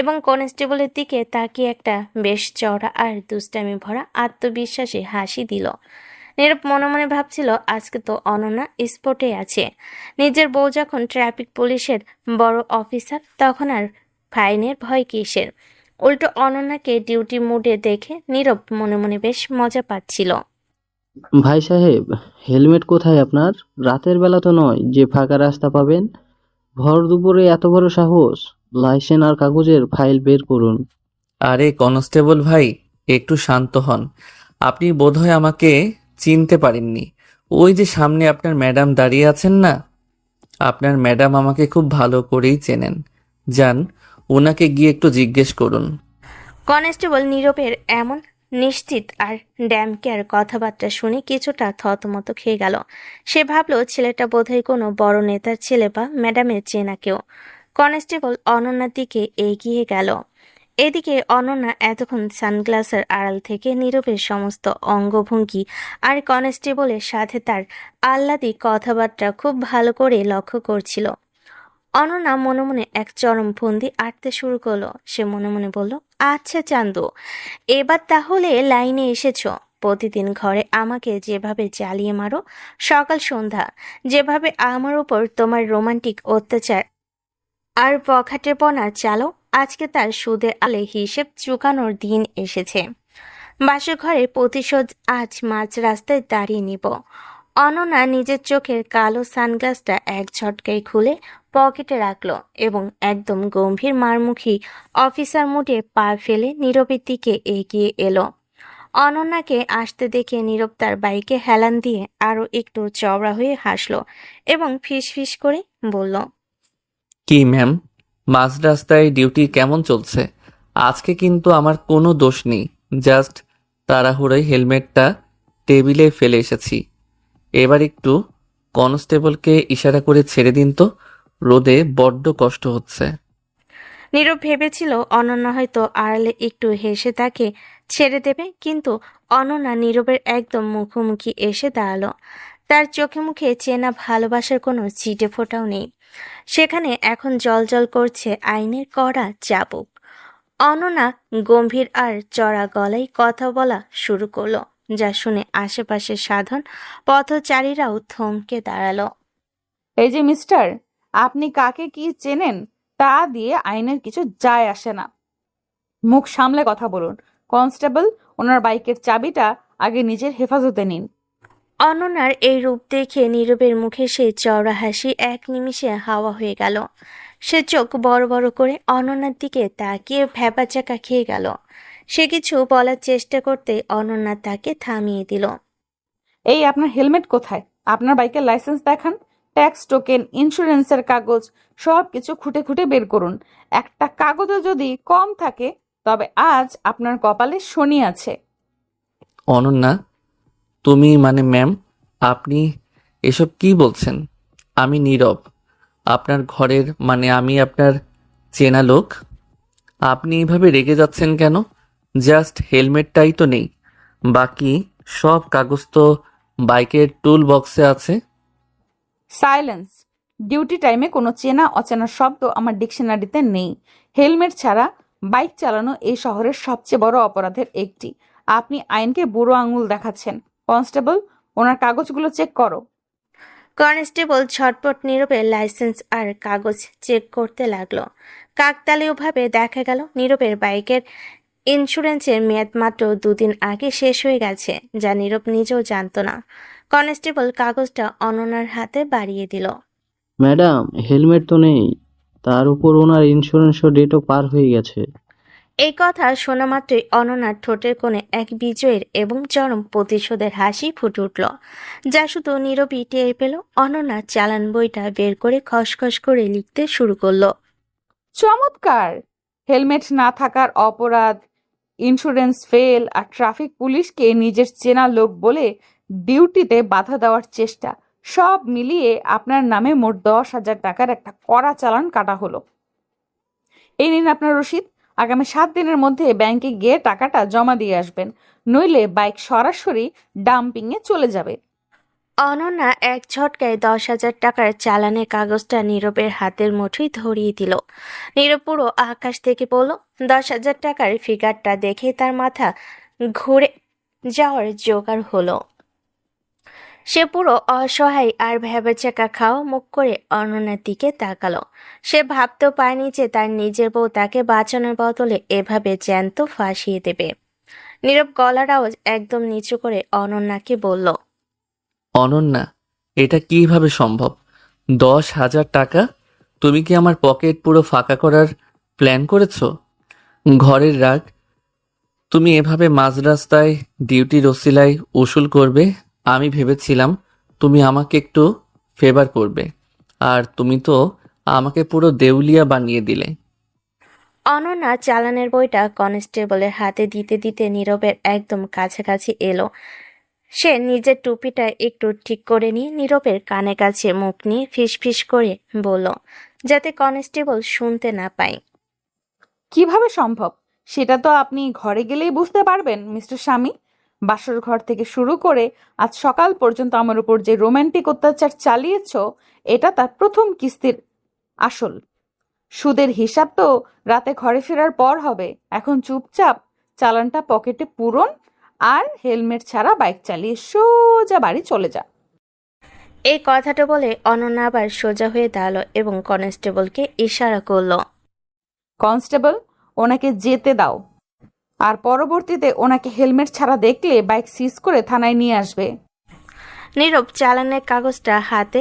এবং কনস্টেবলের দিকে তাকিয়ে একটা বেশ চওড়া আর দুষ্টামি ভরা আত্মবিশ্বাসী হাসি দিল। নীরব মনে মনে ভাবছিল, আজকে তো অনন্যা স্পটে আছে। নিজের বউ যখন ট্রাফিক পুলিশের বড় অফিসার, তখন আর ফাইনের ভয় কিসের। উল্টো অনন্যাকে ডিউটি মুডে দেখে নীরব মনে মনে বেশ মজা পাচ্ছিল। ভাই সাহেব, হেলমেট কোথায় আপনার? রাতের বেলা তো নয় যে ফাঁকা রাস্তা পাবেন। ভর দুপুরে এত বড় সাহস! লাইসেন্স আর কাগজের ফাইল বের করুন। আরে কনস্টেবল ভাই, একটু শান্ত হন। আপনি বোধহয় আমাকে চিনতে পারেননি। ওই যে সামনে আপনার ম্যাডাম দাঁড়িয়ে আছেন না, আপনার ম্যাডাম আমাকে খুব ভালো করেই চেনেন। যান, ওনাকে গিয়ে একটু জিজ্ঞেস করুন। কনস্টেবল নীরবের এমন নিশ্চিত আর ড্যাম কেয়ার কথাবার্তা শুনে কিছুটা থতমত খেয়ে গেল। সে ভাবল, ছেলেটা বোধহয় কোনো বড় নেতার ছেলে বা ম্যাডামের চেনা কেউ। কনস্টেবল অনন্যার দিকে এগিয়ে গেল। এদিকে অনন্যা এতক্ষণ সানগ্লাসের আড়াল থেকে নীরবের সমস্ত অঙ্গভঙ্গি আর কনস্টেবলের সাথে তার আহ্লাদি কথাবার্তা খুব ভালো করে লক্ষ্য করছিল। অনন্যা মনে মনে এক চরম ফন্দি আঁটতে শুরু করলো। সে মনে মনে বলল, আচ্ছা চান্দু, এবার তাহলে লাইনে এসেছো। প্রতিদিন ঘরে আমাকে যেভাবে জ্বালিয়ে মারো, সকাল সন্ধ্যা যেভাবে আমার উপর তোমার রোমান্টিক অত্যাচার আর বখাটেপনা চালো, আজকে তার সুদে আলে হিসেব চুকানোর দিন এসেছে। বাসর ঘরে প্রতিশোধ আজ মাঝ রাস্তায় দাঁড়িয়ে নিব। অনন্যা নিজের চোখের কালো সানগ্লাসটা এক ঝটকায় খুলে পকেটে রাখলো এবং একদম গম্ভীর মারমুখী অফিসার মুডে পা ফেলে নীরবের দিকে এগিয়ে এলো। অনন্যাকে আসতে দেখে নীরব তার বাইকে হেলান দিয়ে আরো একটু চওড়া হয়ে হাসলো এবং ফিস ফিস করে বলল, কি ম্যাম, মাঝ রাস্তায় ডিউটি কেমন চলছে? আজকে কিন্তু আমার কোনো দোষ নেই, জাস্ট তাড়াহুড়োয় হেলমেটটা টেবিলে ফেলে এসেছি। এবার একটু কনস্টেবলকে ইশারা করে ছেড়ে দিন তো, রোদে বড্ড কষ্ট হচ্ছে। নীরব ভেবেছিল অনন্যা হয়তো আড়ালে একটু হেসে তাকে ছেড়ে দেবে, কিন্তু অনন্যা নীরবের একদম মুখোমুখি এসে দাঁড়ালো। তার চোখে মুখে চেনা ভালোবাসার কোনো ছিটে ফোঁটাও নেই। সেখানে এখন জ্বলজ্বল করছে আইনের কড়া চাবুক। অনন্যা গম্ভীর আর চড়া গলায় কথা বলা শুরু করলো, যা শুনে আশেপাশের সাধারণ পথচারীরাও থমকে দাঁড়ালো। এই যে মিস্টার, আপনি কাকে কি চেনেন তা দিয়ে আইনের কিছু যায় আসে না। মুখ সামলে কথা বলুন। কনস্টেবল, ওনার বাইকের চাবিটা আগে নিজের হেফাজতে নিন। অনন্যার এই রূপ দেখে নীরবের মুখে সেই চওড়া হাসি এক নিমিষে হাওয়া হয়ে গেল। সে চোখ বড় বড় করে অনন্যার দিকে তাকিয়ে ভ্যাবাচাকা খেয়ে গেল। সে কিছু বলার চেষ্টা করতে অনন্যা তাকে থামিয়ে দিল। এই আপনার হেলমেট কোথায়? আপনার বাইকের লাইসেন্স দেখান। ট্যাক্স টোকেন, ইন্স্যুরেন্সের কাগজ সব কিছু খুঁটে খুঁটে বের করুন। একটা কাগজও যদি কম থাকে তবে আজ আপনার কপালে শনি আছে। অনন্যা, তুমি মানে ম্যাম, আপনি এসব কি বলছেন? আমি নীরব, আপনার ঘরের মানে আমি আপনার চেনা লোক। আপনি এভাবে রেগে যাচ্ছেন কেন? জাস্ট হেলমেটটাই তো নেই, বাকি সব কাগজ তো বাইকের টুল বক্সে আছে। সাইলেন্স। ডিউটি টাইমে কোনো চেনা অচেনা শব্দ আমার ডিকশনারিতে নেই। হেলমেট ছাড়া বাইক চালানো এই শহরের সবচেয়ে বড় অপরাধের একটি। আপনি আইনকে বুড়ো আঙুল দেখাচ্ছেন। কনস্টেবল, ওনার কাগজগুলো চেক করো। কনস্টেবল ঝটপট নীরবের লাইসেন্স আর কাগজ চেক করতে লাগলো। কাকতালীয়ভাবে দেখা গেল নীরবের বাইকের ইন্স্যুরেন্সের মেয়াদ মাত্র 2 দিন আগে শেষ হয়ে গেছে, যা নীরব নিজেও জানতো না। কনস্টেবল কাগজটা অনন্যার হাতে বাড়িয়ে দিল। ম্যাডাম, হেলমেট তো নেই, তার উপর ওনার ইন্স্যুরেন্সও ডেটও পার হয়ে গেছে। এই কথা শোনা মাত্রই অনন্যার ঠোঁটের কোণে এক বিজয়ের এবং চরম প্রতিশোধের হাসি ফুটে উঠল, যা শুধু নীরবই টের পেল। অনন্যা চালান বইটা বের করে খসখস করে লিখতে শুরু করলো। চমৎকার! হেলমেট না থাকার অপরাধ, ইন্স্যুরেন্স ফেল আর ট্রাফিক পুলিশকে নিজের চেনা লোক বলে ডিউটিতে বাধা দেওয়ার চেষ্টা, সব মিলিয়ে আপনার নামে মোট 10,000 টাকার একটা কড়া চালান কাটা হলো। এই নিন আপনার রসিদ। আগামী 7 দিনের মধ্যে ব্যাংকে গিয়ে টাকাটা জমা দিয়ে আসবেন, নইলে বাইক সরাসরি ডাম্পিংয়ে চলে যাবে। অনন্যা এক ঝটকায় 10,000 টাকার চালানের কাগজটা নীরবের হাতের মুঠোয় ধরিয়ে দিল। নীরব পুরো আকাশ থেকে বলল, 10,000 টাকার ফিগারটা দেখে তার মাথা ঘুরে যাওয়ার জোগাড় হলো। সে পুরো অসহায় আর ভ্যাবাচ্যাকা খাওয়া মুখ করে অনন্যার দিকে তাকালো। সে ভাবতেও পারেনি যে তার নিজের বউ তাকে বাঁচানোর বদলে এভাবে জ্যান্ত ফাঁসিয়ে দেবে। নীরব গলার আওয়াজ একদম নিচু করে অনন্যাকে বলল, অনন্যা, এটা কিভাবে সম্ভব? 10,000 টাকা? তুমি কি আমার পকেট পুরো ফাঁকা করার প্ল্যান করেছো? ঘরের রাগ তুমি এভাবে মাঝ রাস্তায় ডিউটির ওসিলায় উসুল করবে? আমি ভেবেছিলাম তুমি আমাকে একটু ফেভার করবে, আর তুমি তো আমাকে পুরো দেউলিয়া বানিয়ে দিলে। অনন্যা চালানের বইটা কনস্টেবলের হাতে দিতে দিতে নীরবের একদম কাছাকাছি এলো। সে নিজের টুপিটা একটু ঠিক করে নিয়ে নীরবের কানে কাছে মুখ নিয়ে ফিসফিস করে বলল, যাতে কনস্টেবল শুনতে না পায়। কিভাবে সম্ভব সেটা তো আপনি ঘরে গেলেই বুঝতে পারবেন মিস্টার স্বামী। বাসর ঘর থেকে শুরু করে আজ সকাল পর্যন্ত আমার উপর যে রোমান্টিক অত্যাচার চালিয়েছ, এটা তার প্রথম কিস্তির আসল। সুদের হিসাব তো রাতে ঘরে ফেরার পর হবে। এখন চুপচাপ চালানটা পকেটে পুরন আর হেলমেট ছাড়া বাইক চালিয়ে সোজা বাড়ি চলে যা। এই কথাটা বলে অনন্যা আবার সোজা হয়ে দাঁড়ালো এবং কনস্টেবলকে ইশারা করলো। কনস্টেবল, ওনাকে যেতে দাও, আর পরবর্তীতে ওনাকে হেলমেট ছাড়া দেখলে বাইক সিজ করে থানায় নিয়ে আসবে। নীরব চালানের কাগজটা হাতে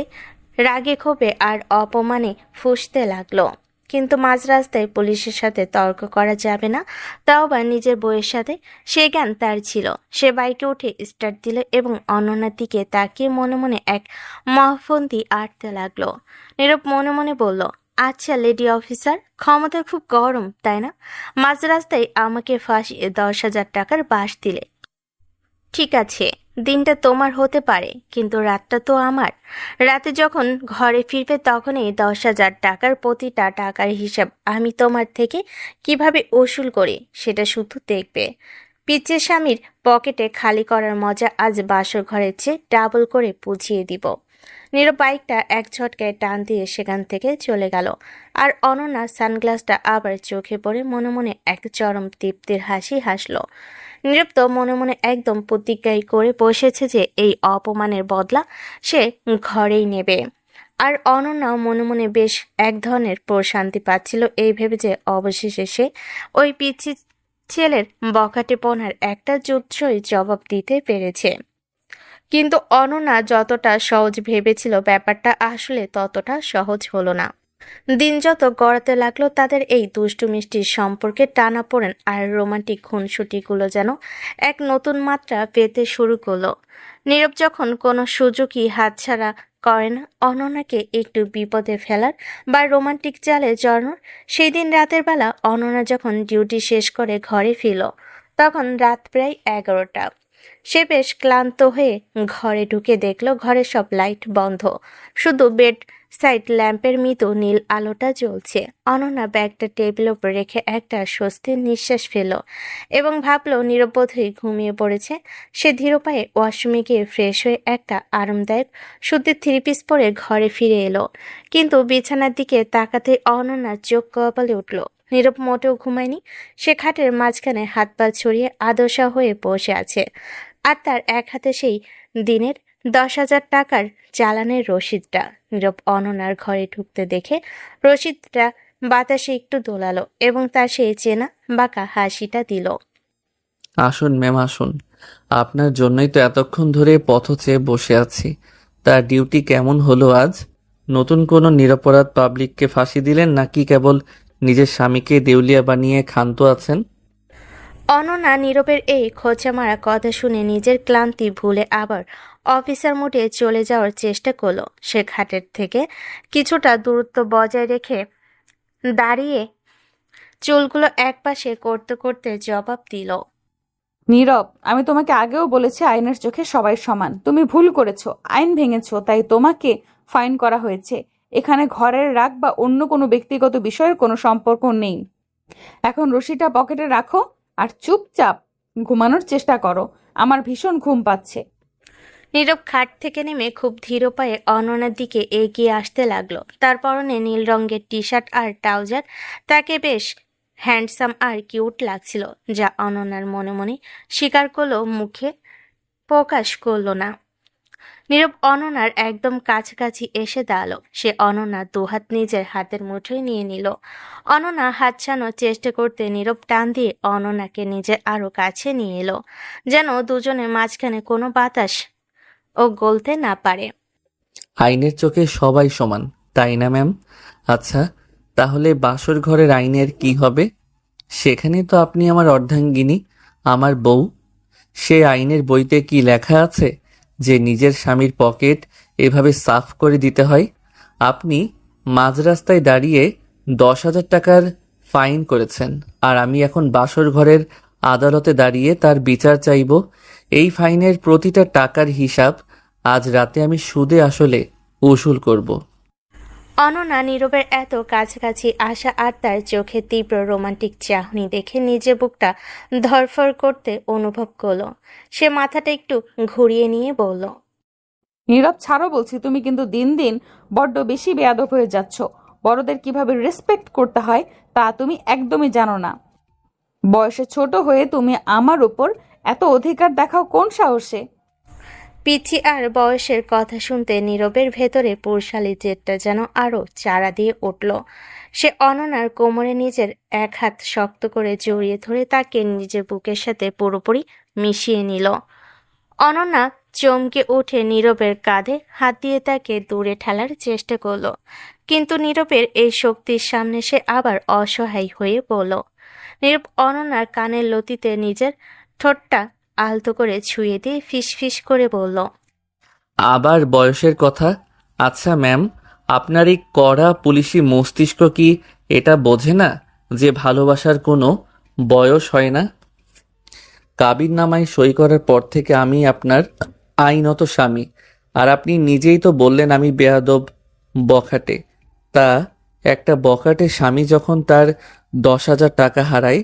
রাগে ক্ষোভে আর অপমানে ফুঁসতে লাগলো। কিন্তু মাঝ রাস্তায় পুলিশের সাথে তর্ক করা যাবে না, তাও বা নিজের বউয়ের সাথে, সে জ্ঞান তার ছিল। সে বাইকে উঠে স্টার্ট দিল এবং অনন্যার দিকে তাকিয়ে মনে মনে এক মহাফন্দি আঁটতে লাগলো। নীরব মনে মনে বলল, আচ্ছা লেডি অফিসার, ক্ষমতা খুব গরম তাই না? মাঝ রাস্তায় আমাকে ফাঁসিয়ে 10,000 টাকার বাস দিলে। ঠিক আছে, দিনটা তোমার হতে পারে, কিন্তু রাতটা তো আমার। রাতে যখন ঘরে ফিরবে তখনই 10,000 টাকার প্রতিটা টাকার হিসাব আমি তোমার থেকে কিভাবে উসুল করি সেটা শুধু দেখবে। পিচ্ছের স্বামীর পকেটে খালি করার মজা আজ বাসর ঘরের চেয়ে ডাবল করে বুঝিয়ে দিব। নীরব বাইকটা এক ঝটকায় টান দিয়ে সেখান থেকে চলে গেল। আর অনন্যা সানগ্লাসটা আবার চোখে পড়ে মনে মনে এক চরম তৃপ্তির হাসি হাসলো। নীরব তো মনে মনে একদম প্রতিজ্ঞাই করে বসেছে যে এই অপমানের বদলা সে ঘরেই নেবে। আর অনন্যাও মনে মনে বেশ এক ধরনের প্রশান্তি পাচ্ছিল এই ভেবে যে অবশেষে সে ওই পিচ্ছি ছেলের বখাটেপনার একটা জুৎসই জবাব দিতে পেরেছে। কিন্তু অনন্যা যতটা সহজ ভেবেছিল ব্যাপারটা আসলে ততটা সহজ হলো না। দিন যত গড়াতে লাগলো তাদের এই দুষ্টু মিষ্টির সম্পর্কে টানাপোড়েন আর রোমান্টিক খুনসুটিগুলো যেন এক নতুন মাত্রা পেতে শুরু করলো। নীরব যখন কোনো সুযোগই হাতছাড়া করে না অনন্যাকে একটু বিপদে ফেলার বা রোমান্টিক জালে জড়ানোর। সেই দিন রাতের বেলা অনন্যা যখন ডিউটি শেষ করে ঘরে ফিরল তখন রাত প্রায় 11টা। সে বেশ ক্লান্ত হয়ে ঘরে ঢুকে দেখল ঘরের সব লাইট বন্ধ, শুধু বেড সাইড ল্যাম্পের মৃদু নীল আলোটা জ্বলছে। অনন্যা ব্যাগটা টেবিলের উপর রেখে একটা স্বস্তির নিঃশ্বাস ফেলল এবং ভাবল নিরববোধই ঘুমিয়ে পড়েছে। সে ধীর পায়ে ওয়াশরুমে গিয়ে ফ্রেশ হয়ে একটা আরামদায়ক সুতির থ্রি পিস পরে ঘরে ফিরে এলো। কিন্তু বিছানার দিকে তাকাতে অনন্যার চোখ কপালে উঠল। নীরব মোটেও ঘুমায়নি। সে খাটের মাঝখানে হাত পা ছড়িয়ে আদশা হয়ে বসে আছে, আর তার এক হাতে সেই দিনের 10,000 টাকার চালানের রসিদটা। নীরব অনন্যার ঘরে ঢুকতে দেখে রসিদটা বাতাসে একটু দোলালো এবং তার সেই চেনা বাঁকা হাসিটা দিল। আসুন ম্যাম, আসুন। আপনার জন্যই তো এতক্ষণ ধরে পথ চেয়ে বসে আছি। তার ডিউটি কেমন হলো আজ? নতুন কোনো নিরপরাধ পাবলিককে ফাঁসি দিলেন নাকি কেবল নিজের স্বামীকে দেউলিয়া বানিয়ে ক্ষান্ত আছেন? অনন্যা নীরবের এই খোঁচা মারা কথা শুনে নিজের ক্লান্তি ভুলে আবার অফিসার মোডে চলে যাওয়ার চেষ্টা করলো। সে খাটের থেকে কিছুটা দূরত্ব বজায় রেখে দাঁড়িয়ে চুলগুলো একপাশে করতে করতে জবাব দিল। নীরব, আমি তোমাকে আগেও বলেছি আইনের চোখে সবাই সমান। তুমি ভুল করেছো, আইন ভেঙেছো, তাই তোমাকে ফাইন করা হয়েছে। এখানে ঘরের রাগ বা অন্য কোনো ব্যক্তিগত বিষয়ের কোনো সম্পর্ক নেই। এখন রশিটা পকেটে রাখো আর চুপচাপ ঘুমানোর চেষ্টা করো। আমার ভীষণ ঘুম পাচ্ছে। নীরব খাট থেকে নেমে খুব ধীর পায়ে অনন্যার দিকে এগিয়ে আসতে লাগলো। তার পরনে নীল রঙের টি শার্ট আর ট্রাউজার তাকে বেশ হ্যান্ডসাম আর কিউট লাগছিল, যা অনন্যার মনে মনে স্বীকার করলো, মুখে প্রকাশ করলো না। নীরব অনন্যার একদম কাছাকাছি এসে দাঁড়ালো। সে অনন্যার দুহাত নিজের হাতের মুঠোয় নিয়ে নিল। অনন্যা হাত ছাড়ানোর চেষ্টা করতে নীরব টান দিয়ে অনন্যাকে নিজের আরো কাছে নিয়ে এলো, যেন দুজনের মাঝখানে কোনো বাতাস ও গলতে না পারে। আইনের চোখে সবাই সমান, তাই না ম্যাম? আচ্ছা, তাহলে বাসর ঘরের আইনের কি হবে? সেখানে তো আপনি আমার অর্ধাঙ্গিনী, আমার বউ। সে আইনের বইতে কি লেখা আছে যে নিজের স্বামীর পকেট এভাবে সাফ করে দিতে হয়? আপনি মাঝ রাস্তায় দাঁড়িয়ে 10,000 টাকার ফাইন করেছেন, আর আমি এখন বাসর ঘরের আদালতে দাঁড়িয়ে তার বিচার চাইব। এই ফাইনের প্রতিটা টাকার হিসাব আজ রাতে আমি সুদে আসলে উসুল করব। অনন্যা নীরবের এত কাছাকাছি আসা আর তার চোখে তীব্র রোমান্টিক চাহনি দেখে নিজের বুকটা ধরফর করতে অনুভব করলো। সে মাথাটা একটু ঘুরিয়ে নিয়ে বলল, নীরব, ছাড়ো বলছি। তুমি কিন্তু দিন দিন বড্ড বেশি বেয়াদব হয়ে যাচ্ছ। বড়দের কিভাবে রেসপেক্ট করতে হয় তা তুমি একদমই জানো না। বয়সে ছোট হয়ে তুমি আমার উপর এত অধিকার দেখাও কোন সাহসে? পিচি আর বয়সের কথা শুনতে নীরবের ভেতরে পুরুষালী জেদটা যেন আরো চারা দিয়ে উঠল। সে অনন্যার কোমরে নিজের এক হাত শক্ত করে জড়িয়ে ধরে তাকে নিজের বুকের সাথে পুরোপুরি মিশিয়ে নিল। অনন্যা চমকে উঠে নীরবের কাঁধে হাত দিয়ে তাকে দূরে ঠেলার চেষ্টা করল, কিন্তু নীরবের এই শক্তির সামনে সে আবার অসহায় হয়ে পড়ল। নীরব অনন্যার কানের লতিতে নিজের ঠোঁটটা আলতো করে ছুঁয়ে দিয়ে ফিসফিস করে বলল, আবার বয়সের কথা? আচ্ছা ম্যাম, আপনার এই কড়া পুলিশি মস্তিষ্ক কি এটা বোঝে না যে ভালোবাসার কোনো বয়স হয় না? কাবিননামায় সই করার পর থেকে আমি আপনার আইনত স্বামী, আর আপনি নিজেই তো বললেন আমি বেয়াদব, বখাটে। তা একটা বখাটে স্বামী যখন তার 10,000 টাকা হারায়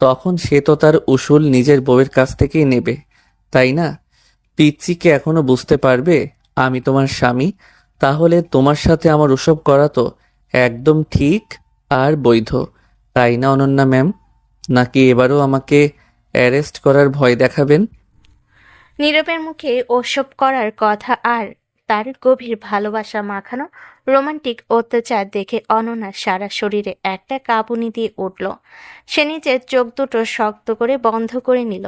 তখন সে তো তার উসুল নিজের বউয়ের কাছ থেকেই নেবে, তাই না? পিচ্চিকে এখনো বুঝতে পারবে আমি তোমার স্বামী? তাহলে তোমার সাথে আমার ওসব করা তো একদম ঠিক আর বৈধ, তাই না অনন্যা ম্যাম? নাকি এবারও আমাকে অ্যারেস্ট করার ভয় দেখাবেন? নীরবের মুখে ওসব করার কথা আর তার গভীর ভালোবাসা মাখানো রোমান্টিক অত্যাচার দেখে অনন্যার সারা শরীরে একটা কাঁপুনি দিয়ে উঠল। সে নিজের চোখ দুটো শক্ত করে বন্ধ করে নিল।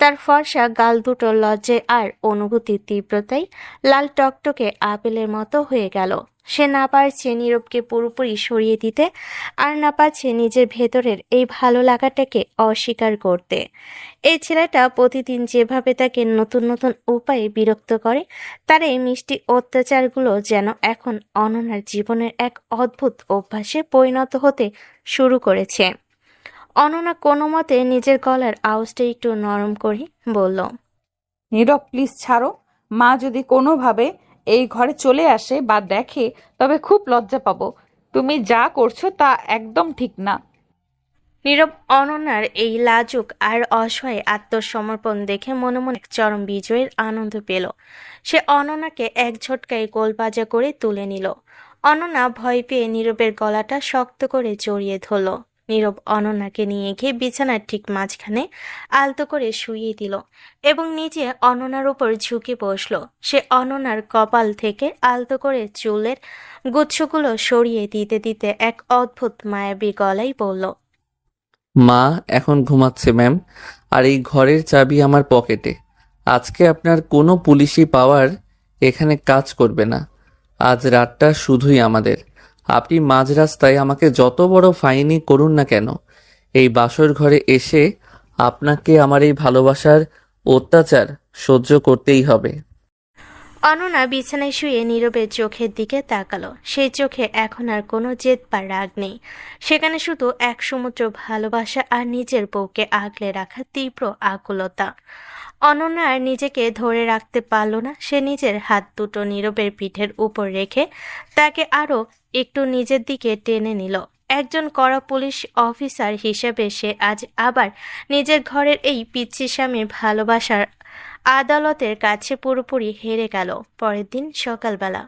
তার ফর্সা গাল দুটো লজ্জায় আর অনুভূতির তীব্রতায় লাল টকটকে আপেলের মতো হয়ে গেল। সে না পারছে নীরবকে পুরোপুরি সরিয়ে দিতে, আর না পারছে নিজের ভেতরের এই ভালো লাগাটাকে অস্বীকার করতে। এই ছেলেটা প্রতিদিন যেভাবে তাকে নতুন নতুন উপায়ে বিরক্ত করে, তার এই মিষ্টি অত্যাচারগুলো যেন এখন অনন্যার জীবনের এক অদ্ভুত অভ্যাসে পরিণত হতে শুরু করেছে। অনন্যা কোনো মতে নিজের গলার আওয়াজটা একটু নরম করে বলল, নীরব প্লিজ ছাড়ো। মা যদি কোনোভাবে এই ঘরে চলে আসে বা দেখে তবে খুব লজ্জা পাবো। তুমি যা করছো তা একদম ঠিক না। নীরব অনন্যার এই লাজুক আর অসহায় আত্মসমর্পণ দেখে মনে মনে এক চরম বিজয়ের আনন্দ পেল। সে অনন্যাকে এক ঝটকায় গোলবাজা করে তুলে নিল। অনন্যা ভয় পেয়ে নীরবের গলাটা শক্ত করে জড়িয়ে ধরল। নীরব অনন্যাকে নিয়ে গিয়ে বিছানার ঠিক মাঝখানে আলতো করে শুইয়ে দিল এবং নিজে অনন্যার উপর ঝুঁকে বসল। সে অনন্যার কপাল থেকে আলতো করে চুলের গুচ্ছগুলো সরিয়ে দিতে দিতে এক অদ্ভুত মায়াবী গলায় বলল, মা এখন ঘুমাচ্ছে ম্যাম, আর এই ঘরের চাবি আমার পকেটে। আজকে আপনার কোনো পুলিশি পাওয়ার এখানে কাজ করবে না। আজ রাতটা শুধুই আমাদের। আপনি মাঝ রাস্তায় আমাকে যত বড় ফাইনই করুন না কেন, এই বাসর ঘরে এসে আপনাকে আমার এই ভালোবাসার অত্যাচার সহ্য করতেই হবে। অনন্যা বিছানায় শুয়ে নীরবের চোখের দিকে তাকালো। সেই চোখে এখন আর কোনো জেদ বা রাগ নেই, সেখানে শুধু এক সমুদ্র ভালোবাসা আর নিজের বউকে আগলে রাখা তীব্র আকুলতা। অনন্যা আর নিজেকে ধরে রাখতে পারল না। সে নিজের হাত দুটো নীরবের পিঠের উপর রেখে তাকে আরো একটু নিজের দিকে টেনে নিল। একজন কড়া পুলিশ অফিসার হিসেবে সে আজ আবার নিজের ঘরের এই পিচ্চি স্বামীর ভালোবাসার আদালতের কাছে পুরোপুরি হেরে গেল। পরের দিন সকালবেলা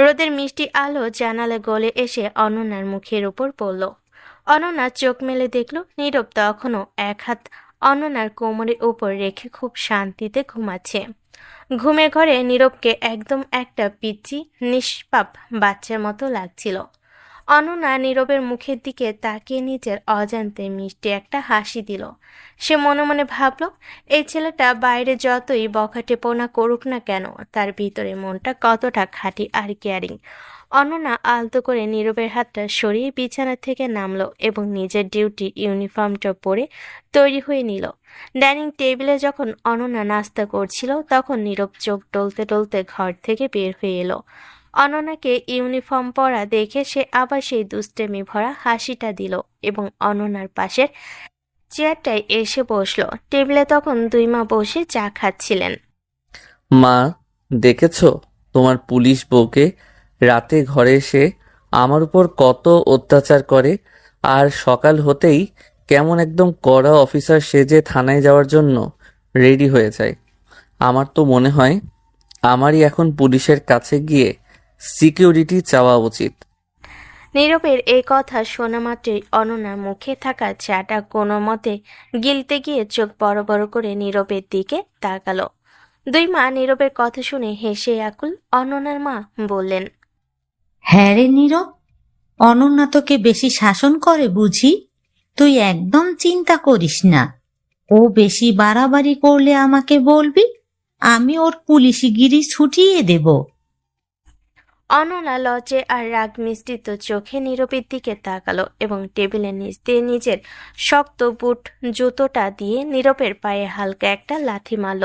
রোদের মিষ্টি আলো জানালা গলে এসে অনন্যার মুখের উপর পড়ল। অনন্যা চোখ মেলে দেখল নীরব তখনও এক হাত অনন্যার কোমরের উপর রেখে খুব শান্তিতে ঘুমাচ্ছে। ঘুমের ঘরে নীরবকে একদম একটা পিচ্চি নিষ্পাপ বাচ্চার মতো লাগছিল। অনন্যা নীরবের মুখের দিকে তাকিয়ে নিজের অজান্তে মিষ্টি একটা হাসি দিল। সে মনে মনে ভাবল, এই ছেলেটা বাইরে যতই বখাটেপনা করুক না কেন, তার ভিতরে মনটা কতটা খাঁটি আর কেয়ারিং। অনন্যা আলতো করে নীরবের হাতটা সরিয়ে বিছানা থেকে নামলো এবং নিজের ডিউটি ইউনিফর্মটা পরে তৈরি হয়ে নিল। ডাইনিং টেবিলে যখন অনন্যা নাস্তা করছিল, তখন নীরব চোখ টলতে টলতে ঘর থেকে বের হয়ে এলো। অনন্যাকে ইউনিফর্ম পরা দেখে সে আবার সেই দুষ্টেমি ভরা হাসিটা দিল এবং অনন্যার পাশের চেয়ারটায় এসে বসলো। টেবিলে তখন দুই মা বসে চা খাচ্ছিলেন। মা, দেখেছো তোমার পুলিশ বউকে? রাতে ঘরে এসে আমার উপর কত অত্যাচার করে, আর সকাল হতেই কেমন একদম কড়া অফিসার সেজে থানায় যাওয়ার জন্য রেডি হয়ে যায়। আমার তো মনে হয় আমারই এখন পুলিশের কাছে গিয়ে সিকিউরিটি চাওয়া উচিত। নীরবের এই কথা শোনা মাত্রই অনন্যার মুখে থাকা চাটা কোনো মতে গিলতে গিয়ে চোখ বড় বড় করে নীরবের দিকে তাকালো। দুই মা নীরবের কথা শুনে হেসে আকুল। অনন্যার মা বললেন, হ্যাঁ রে নীরব, অনন্যা তোকে বেশি শাসন করে বুঝি? তুই একদম চিন্তা করিস না। ও বেশি বাড়াবাড়ি করলে আমাকে বলবি, আমি ওর পুলিশিগিরি ছুটিয়ে দেব। অনন্যা লজ্জে আর রাগ মিশ্রিত চোখে নীরবের দিকে তাকালো এবং টেবিলের নিচ দিয়ে নিজের শক্ত বুট জুতোটা দিয়ে নীরবের পায়ে হালকা একটা লাথি মারল।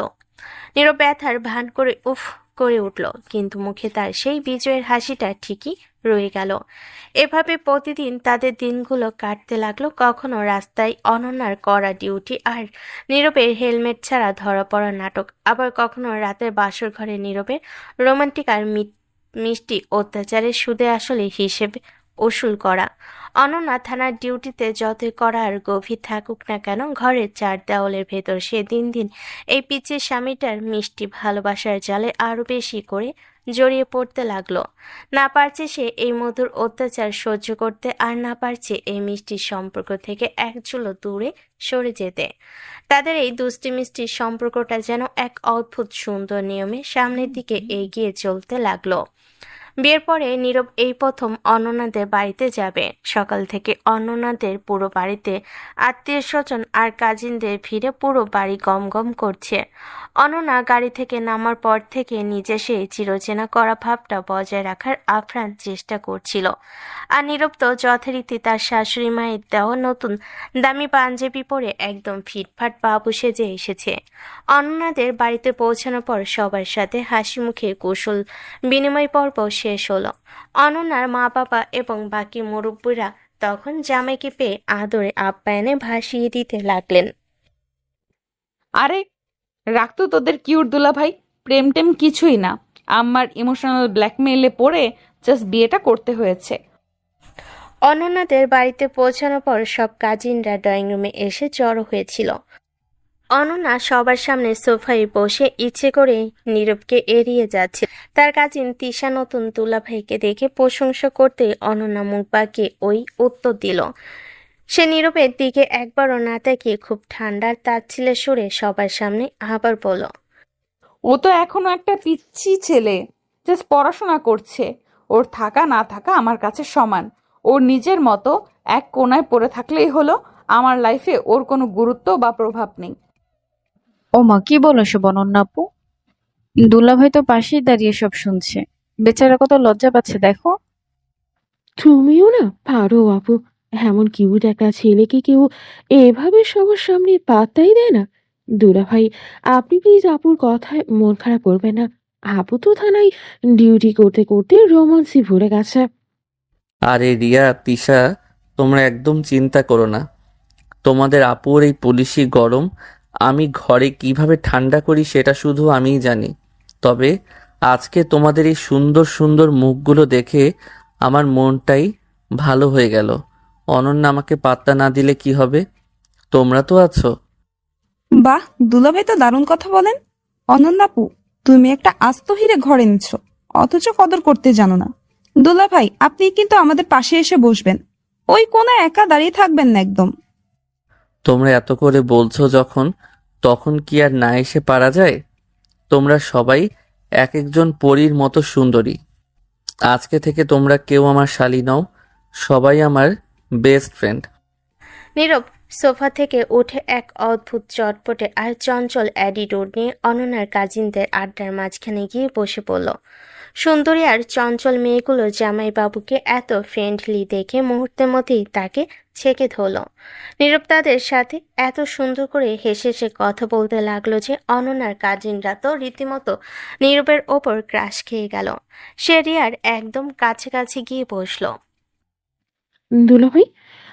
নীরব ব্যথার ভান করে উফ করে উঠল, কিন্তু মুখে তার সেই বিজয়ের হাসিটা ঠিকই রয়ে গেল। এভাবে প্রতিদিন তাদের দিনগুলো কাটতে লাগলো। কখনো রাস্তায় অনন্যার কড়া ডিউটি আর নীরবের হেলমেট ছাড়া ধরা পড়া নাটক, আবার কখনো রাতের বাসর ঘরে নীরবের রোমান্টিক আর মিষ্টি অত্যাচারের সুদে আসলে হিসেবে উসুল করা। অনন্যা থানার ডিউটিতে যতই করা আর গভীর থাকুক না কেন, ঘরের চার দেওয়ালের ভেতর সে দিন দিন এই পিচ্চির স্বামীটার মিষ্টি ভালোবাসার জালে আরো বেশি করে জড়িয়ে পড়তে লাগলো। না পারছে সে এই মধুর অত্যাচার সহ্য করতে, আর না পারছে এই মিষ্টির সম্পর্ক থেকে এক চুলো দূরে সরে যেতে। তাদের এই দুষ্টি মিষ্টির সম্পর্কটা যেন এক অদ্ভুত সুন্দর নিয়মে সামনের দিকে এগিয়ে চলতে লাগলো। বিয়ের পরে নীরব এই প্রথম অনন্যাদের বাড়িতে যাবে। সকাল থেকে অনন্যাদের পুরো বাড়িতে আত্মীয় স্বজন আর কাজিনদের ভিড়ে পুরো বাড়ি গম গম করছে। অনন্যা গাড়ি থেকে নামার পর থেকে নিজে সেই চিরচেনা করা ভাবটা বজায় রাখার আপ্রাণ চেষ্টা করছিল। আর নীরব তো যথারীতি তার শাশুড়ি মায়ের দেওয়া নতুন দামি পাঞ্জাবি পরে একদম ফিটফাট বাবু সেজে এসেছে। অনন্যাদের বাড়িতে পৌঁছানোর পর সবার সাথে হাসি মুখে কৌশল বিনিময় পর্ব শেষ হলো। অনন্যার মা বাবা এবং বাকি মুরব্বীরা তখন জামাইকে পেয়ে আদরে আপ্যায়নে ভাসিয়ে দিতে লাগলেন। আরে রাখতো তোদের কিউট দুলা ভাই, প্রেম টেম কিছুই না, আমার ইমোশনাল ব্ল্যাকমেইলে পড়ে জাস্ট বিয়েটা করতে হয়েছে। অনন্যাদের বাড়িতে পৌঁছানোর পর সব কাজিনরা ড্রয়িং রুমে এসে জড়ো হয়েছিল। অনন্যা সবার সামনে সোফায় বসে ইচ্ছে করে নীরবকে এড়িয়ে যাচ্ছে। তার কাজিন তিশা নতুন দুলাভাইকে দেখে প্রশংসা করতে অনন্যা মুখ বাঁকিয়ে ওই উত্তর দিল। সে নীরবের দিকে একবারও না তাকিয়ে খুব ঠান্ডার তাচ্ছিলের সুরে সবার সামনে আবার বলল, ও তো এখনো একটা পিচ্ছি ছেলে, জাস্ট পড়াশোনা করছে। ওর থাকা না থাকা আমার কাছে সমান। ওর নিজের মতো এক কোনায় পড়ে থাকলেই হলো। আমার লাইফে ওর কোনো গুরুত্ব বা প্রভাব নেই। ও মা, কি বলো সব অনন্যা আপু? দুলাভাই তো পাশেই দাঁড়িয়ে সব শুনছে। বেচারা কত লজ্জা পাচ্ছে দেখো। তুমিও না পারো আপু, এমন কিউট একটা ছেলেকে কেউ এভাবে সবার সামনে পাত্তাই দেয় না। দুলা ভাই, আপনি প্লিজ আপুর কথায় মন খারাপ করবেন না। আপু তো থানায় ডিউটি করতে করতে রোমান্সই ভরে গেছে। আরে রিয়া, তিশা, তোমরা একদম চিন্তা করো না। তোমাদের আপুর এই পুলিশি গরম আমি ঘরে কিভাবে ঠান্ডা করি সেটা শুধু আমিই জানি। তবে আজকে তোমাদের এই সুন্দর সুন্দর মুখগুলো দেখে আমার মনটাই ভালো হয়ে গেল। অনন্যা আমাকে পাত্তা না দিলে কি হবে? তোমরা তো আছো। বাহ, দুলাভাই তো দারুণ কথা বলেন। অনন্যাপু, তুমি একটা আস্ত হিরে ঘরে নিচ্ছ, অথচ কদর করতে জানো না। দুলাভাই, আপনি কিন্তু আমাদের পাশে এসে বসবেন, ওই কোনায় একা দাঁড়িয়ে থাকবেন না একদম। তোমরা এত করে বলছো যখন, তখন কি আর না এসে পারা যায়? তোমরা সবাই এক একজন পরীর মতো সুন্দরী। আজকে থেকে তোমরা কেউ আমার শালী নও, সবাই আমার বেস্ট ফ্রেন্ড। নীরব সোফা থেকে উঠে এক অদ্ভুত চটপটে আর চঞ্চল অ্যাটিটিউড নিয়ে অনন্যার কাজিনদের আড্ডার মাঝখানে গিয়ে বসে পড়ল। সুন্দরী আর চঞ্চল মেয়েগুলো জামাইবাবুকে এত ফ্রেন্ডলি দেখে মুহূর্তের মধ্যেই তাকে ছেঁকে ধরল। নীরব তাদের সাথে এত সুন্দর করে হেসে হেসে কথা বলতে লাগলো যে অনন্যার কাজিনরা তো রীতিমতো নীরবের ওপর ক্রাশ খেয়ে গেল। সে রিয়ার একদম কাছাকাছি গিয়ে বসলো। দুলা ভাই,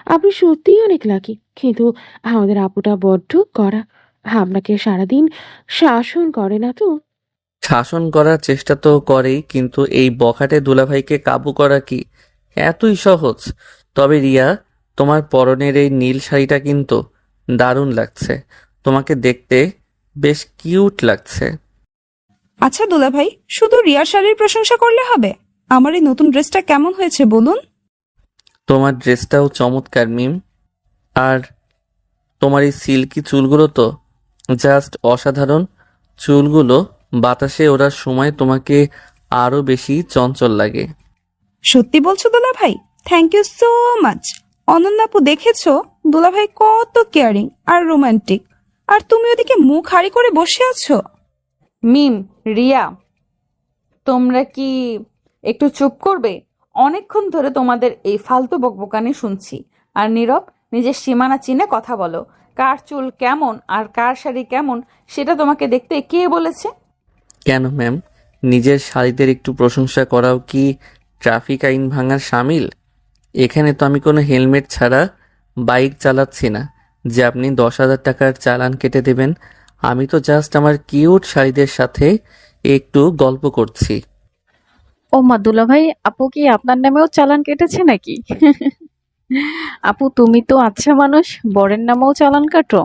আপনি সত্যিই অনেক লাকি, কিন্তু আমাদের আপুটা বড্ড কড়া। আপনাকে সারাদিন শাসন করে না তো? শাসন করার চেষ্টা তো করেই, কিন্তু এই বখাটে দুলাভাইকে কাবু করা কি এতই সহজ? তবে রিয়া, তোমার পরনের এই নীল শাড়িটা কিন্তু দারুণ লাগছে। তোমাকে দেখতে বেশ কিউট লাগছে। আচ্ছা দুলাভাই, শুধু রিয়ার শাড়ির প্রশংসা করলে হবে? আমার এই নতুন ড্রেসটা কেমন হয়েছে বলুন? তোমার ড্রেসটাও চমৎকার মিম। আর তোমার এই সিল্কি চুলগুলো তো জাস্ট অসাধারণ। চুলগুলো বাতাসে ওড়ার সময় তোমাকে আরো বেশি চঞ্চল লাগে। সত্যি বলছো দুলাভাই? Thank you so much. অনন্যাপু, দেখেছো দুলাভাই কত কেয়ারিং আর রোমান্টিক, আর তুমি ওদিকে মুখ হাড়ি করে বসে আছো। মিম, রিয়া, তোমরা কি একটু চুপ করবে? অনেকক্ষণ ধরে তোমাদের এই ফালতু বকবকানি শুনছি। আর নীরব, নিজের সীমানা চিনে কথা বলো। কার চুল কেমন আর কার শাড়ি কেমন সেটা তোমাকে দেখতে কে বলেছে? কেন ম্যাম, নিজের শাড়িদের একটু প্রশংসা করাও কি ট্রাফিক আইন ভাঙার শামিল? এখানে তো আমি কোনো হেলমেট ছাড়া বাইক চালাচ্ছি না যে আপনি 10,000 টাকার চালান কেটে দেবেন। আমি তো জাস্ট আমার কিউট শাড়িদের সাথে একটু গল্প করছি। ও মা দুলাভাই, আপু কি আপনার নামেও চালান কেটেছে নাকি? আপু তুমি তো আচ্ছা মানুষ, বরের নামেও চালান কাটো।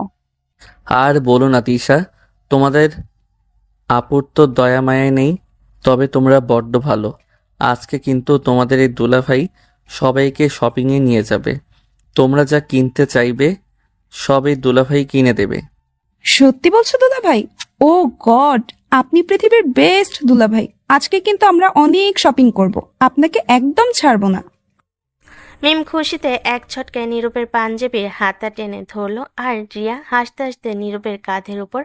আর বলো না তিশা, তোমাদের আপুর তো দয়া মায়া নেই। তবে তোমরা বড্ড ভালো। আজকে কিন্তু তোমাদের এই দুলাভাই সবাইকে শপিংয়ে নিয়ে যাবে। তোমরা যা কিনতে চাইবে সব এই দুলাভাই কিনে দেবে। সত্যি বলছো দুলাভাই? ও গড, আপনি পৃথিবীর বেস্ট দুলাভাই। আজকে কিন্তু আমরা অনেক শপিং করব, আপনাকে একদম ছাড়বো না। মিম খুশিতে এক ছটকায় নীরবের পাঞ্জাবির হাতা টেনে ধরলো আর রিয়া হাসতে হাসতে নীরবের কাঁধের উপর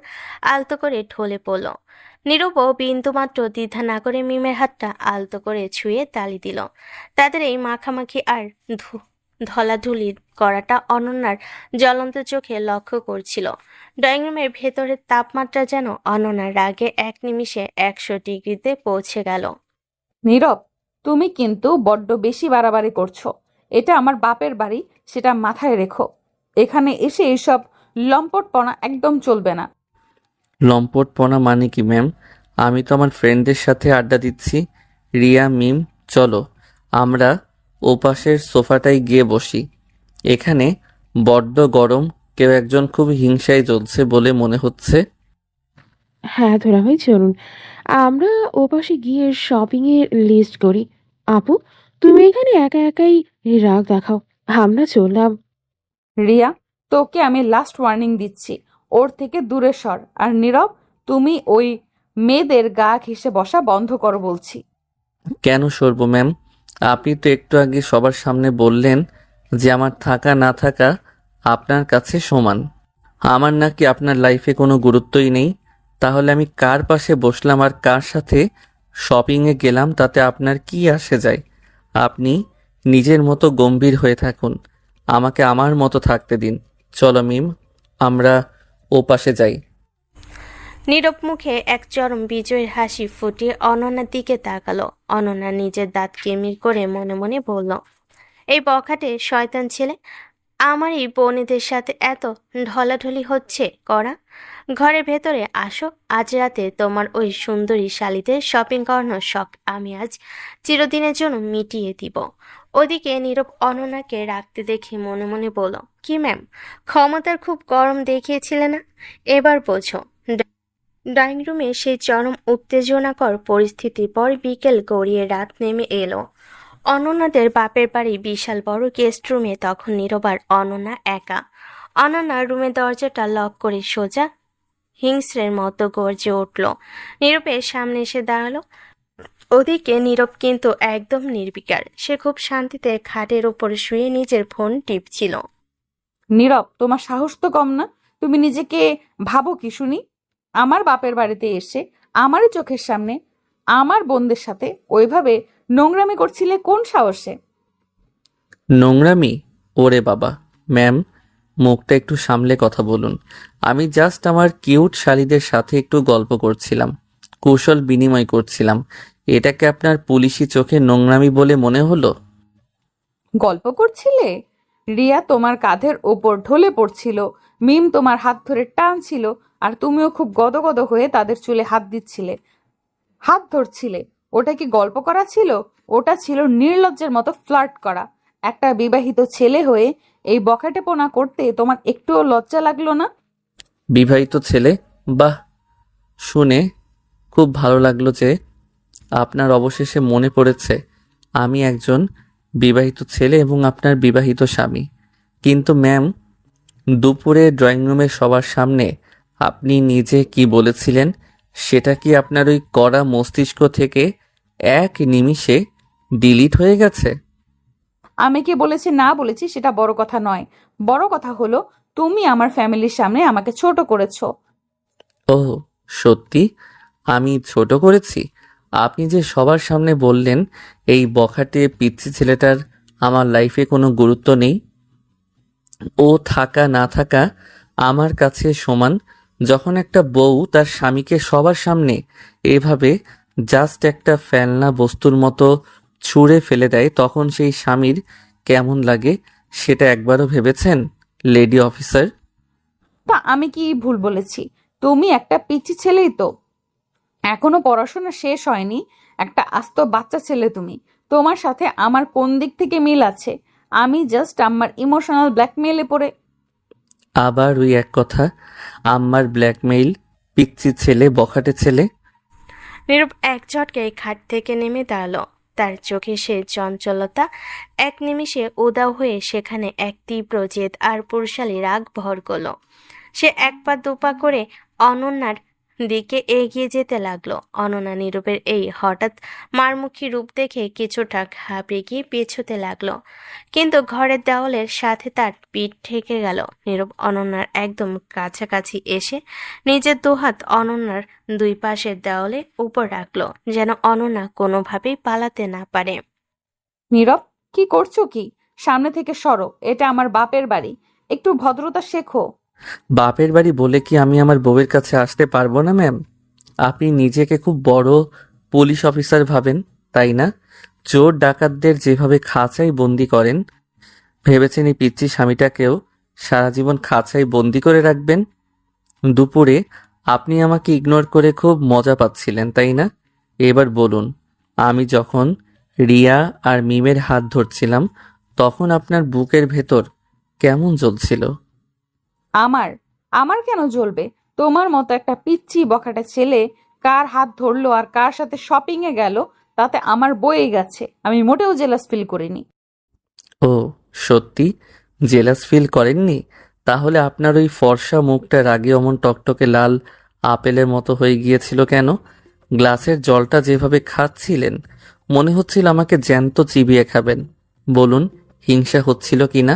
আলতো করে ঢলে পড়ল। নীরবও বিন্দুমাত্র দ্বিধা না করে মিমের হাতটা আলতো করে ছুঁয়ে তালি দিল। তাদের এই মাখামাখি আর ধলাধুলি করাটা অনন্যার জ্বলন্ত চোখে লক্ষ্য করছিল। ড্রয়িং রুমের ভেতরের তাপমাত্রা যেন অনন্যার রাগে এক নিমিষে 100 ডিগ্রিতে পৌঁছে গেল। নীরব, তুমি কিন্তু বড্ড বেশি বাড়াবাড়ি করছো। এটা আমার বাপের বাড়ি, সেটা মাথায় রেখো। এখানে এসে এইসব লম্পটপনা একদম চলবে না। লম্পটপনা মানে কি ম্যাম? আমি তো আমার ফ্রেন্ডদের সাথে আড্ডা দিচ্ছি। রিয়া, মিম, চলো আমরা ওপাশের সোফাটায় গিয়ে বসি। এখানে বড্ড গরম, কেউ একজন খুব হিংসায় জ্বলছে বলে মনে হচ্ছে। হ্যাঁ দুলাভাই, চলুন আমরা ওপাশে গিয়ে শপিং এর লিস্ট করি। আপু, তুমি এখানে একা একাই রাগ দেখাও, আমরা চললাম। রিয়া, তোকে আমি লাস্ট ওয়ার্নিং দিচ্ছি, ওর থেকে দূরে সর। আর নীরব, তুমি ওই মেয়েদের গা ঘেঁষে বসা বন্ধ করো বলছি। কেন সরবো ম্যাম? আপনি তো একটু আগে সবার সামনে বললেন যে আমার থাকা না থাকা আপনার কাছে সমান। আমার নাকি আপনার লাইফে কোনো গুরুত্বই নেই। তাহলে আমি কার পাশে বসলাম আর কার সাথে শপিংয়ে গেলাম তাতে আপনার কি আসে যায়? আপনি নিজের মতো গম্ভীর হয়ে থাকুন, আমাকে আমার মতো থাকতে দিন। চলো মিম, আমরা ও পাশে যাই। নীরব মুখে এক চরম বিজয়ের হাসি ফুটিয়ে অনন্যার দিকে তাকালো। অনন্যা নিজের দাঁত কিরমির করে মনে মনে বলল, এই বখাটে শয়তান ছেলে আমার এই বোনেদের সাথে এত ঢলাঢলি হচ্ছে করা। ঘরের ভেতরে আসো, আজ রাতে তোমার ওই সুন্দরী শালিতে শপিং করানোর শখ আমি আজ চিরদিনের জন্য মিটিয়ে দিব। ওদিকে নীরব অনন্যাকে রাখতে দেখে মনে মনে বলল, কি ম্যাম, ক্ষমতার খুব গরম দেখিয়েছিলে না? এবার বোঝো। ড্রয়িং রুমে সেই চরম উত্তেজনাকর পরিস্থিতির পর বিকেল গড়িয়ে রাত নেমে এলো। অনন্যাদের বাপের বাড়ি বিশাল বড় গেস্ট রুমে তখন নীরব আর অনন্যা একা। অনন্যা রুমের দরজাটা লক করে সোজা হিংস্রের মতো গর্জে উঠল। নীরবের সামনে এসে দাঁড়ালো। ওদিকে নীরব কিন্তু একদম নির্বিকার। সে খুব শান্তিতে খাটের ওপরে শুয়ে নিজের ফোন টিপছিল। নীরব, তোমার সাহস তো কম না। তুমি নিজেকে ভাবো কি শুনি? আমার বাপের বাড়িতে এসে আমারই চোখের সামনে আমার বোনদের সাথে ওইভাবে নোংরামি করছিলে কোন সাহসে? নোংরামি? ওরে বাবা ম্যাম, মুখটা একটু সামলে কথা বলুন। আমি জাস্ট আমার কিউট শালীদের সাথে একটু গল্প করছিলাম, কৌশল বিনিময় করছিলাম। এটাকে আপনার পুলিশি চোখে নোংরামি বলে মনে হলো? গল্প করছিলে? রিয়া তোমার কাঁধের ওপর ঢলে পড়ছিল, মিম তোমার হাত ধরে টানছিল, আর তুমিও খুব গদগদ হয়ে তাদের চুলে হাত দিচ্ছিলে, হাত ধরছিলে। ওটা কি গল্প করা ছিল? ওটা ছিল নির্লজ্জের মতো ফ্লার্ট করা। একটা বিবাহিত ছেলে হয়ে এই বখাটেপনা করতে তোমার একটুও লজ্জা লাগলো না? বিবাহিত ছেলে? বাহ, শুনে খুব ভালো লাগলো যে আপনার অবশেষে মনে পড়েছে আমি একজন বিবাহিত ছেলে এবং আপনার বিবাহিত স্বামী। কিন্তু ম্যাম, দুপুরে ড্রয়িং রুমে সবার সামনে আপনি নিজে কি বলেছিলেন সেটা কি আপনার ওই কড়া মস্তিষ্ক থেকে এক নিমিষে ডিলিট হয়ে গেছে? আমি কি বলেছি না বলেছি সেটা বড় কথা নয়। বড় কথা হলো তুমি আমার ফ্যামিলির সামনে আমাকে ছোট করেছো। ও সত্যি? আমি ছোট করেছি? আপনি যে সবার সামনে বললেন এই বখাটে পিচ্চি ছেলেটার আমার লাইফে কোনো গুরুত্ব নেই, ও থাকা না থাকা আমার কাছে সমান। যখন একটা বউ তার স্বামীকে সবার সামনে এভাবে জাস্ট একটা ফেলনা বস্তুর মতো ছুঁড়ে ফেলে দেয়, তখন সেই স্বামীর কেমন লাগে সেটা একবারও ভেবেছেন লেডি অফিসার? তা আমি কি ভুল বলেছি? তুমি একটা পিচ্চি ছেলেই তো। এখনো পড়াশোনা শেষ হয়নি, একটা আস্ত বাচ্চা ছেলে তুমি। তোমার সাথে আমার কোন দিক থেকে মিল আছে? আমি জাস্ট আমার ইমোশনাল ব্ল্যাকমেইলে পড়ে। আবার ওই এক কথা, আম্মার ব্ল্যাকমেইল, পিচ্চি ছেলে, বখাটে ছেলে। নীরব এক ঝটকায় খাট থেকে নেমে দাঁড়ালো। তার চোখে সে চঞ্চলতা এক নিমিষে উদাও হয়ে সেখানে এক তীব্র জেদ আর পুরুষালী রাগ ভর করলো। সে এক পা দুপা করে অনন্যার দিকে এগিয়ে যেতে লাগলো। অনন্যা নীরবের এই হঠাৎ মারমুখী রূপ দেখে কিছুটা ঘাবড়ে গিয়ে পেছোতে লাগলো, কিন্তু ঘরের দেওয়ালের সাথে তার পিঠ ঠেকে গেল। নীরব অনন্যার একদম কাছাকাছি এসে নিজের দুহাত অনন্যার দুই পাশের দেওয়ালে উপর রাখলো, যেন অনন্যা কোনোভাবেই পালাতে না পারে। নীরব, কি করছো কি? সামনে থেকে সরো, এটা আমার বাপের বাড়ি, একটু ভদ্রতা শেখো। বাপের বাড়ি বলে কি আমি আমার বউয়ের কাছে আসতে পারবো না ম্যাম? আপনি নিজেকে খুব বড় পুলিশ অফিসার ভাবেন, তাই না? চোর ডাকাতদের যেভাবে খাঁচায় বন্দি করেন, ভেবেছেন এই পিচ্চি স্বামীটাকেও সারা জীবন খাঁচায় বন্দি করে রাখবেন? দুপুরে আপনি আমাকে ইগনোর করে খুব মজা পাচ্ছিলেন, তাই না? এবার বলুন, আমি যখন রিয়া আর মিমের হাত ধরছিলাম তখন আপনার বুকের ভেতর কেমন জ্বলছিল? আমার আমার কেন জ্বলবে? তোমার মতো একটা পিচ্চি বখাটে ছেলে কার হাত ধরলো আর কার সাথে শপিং এ গেল, তাতে আমার বয়ে গেছে। আমি মোটেও জেলাস ফিল করিনি। ও, সত্যি জেলাস ফিল করেননি? তাহলে আপনার ওই ফর্সা মুখটা রাগে অমন টকটকে লাল আপেলের মতো হয়ে গিয়েছিল কেন? গ্লাসের জলটা যেভাবে খাচ্ছিলেন মনে হচ্ছিল আমাকে জ্যান্ত চিবিয়ে খাবেন। বলুন, হিংসা হচ্ছিল কিনা?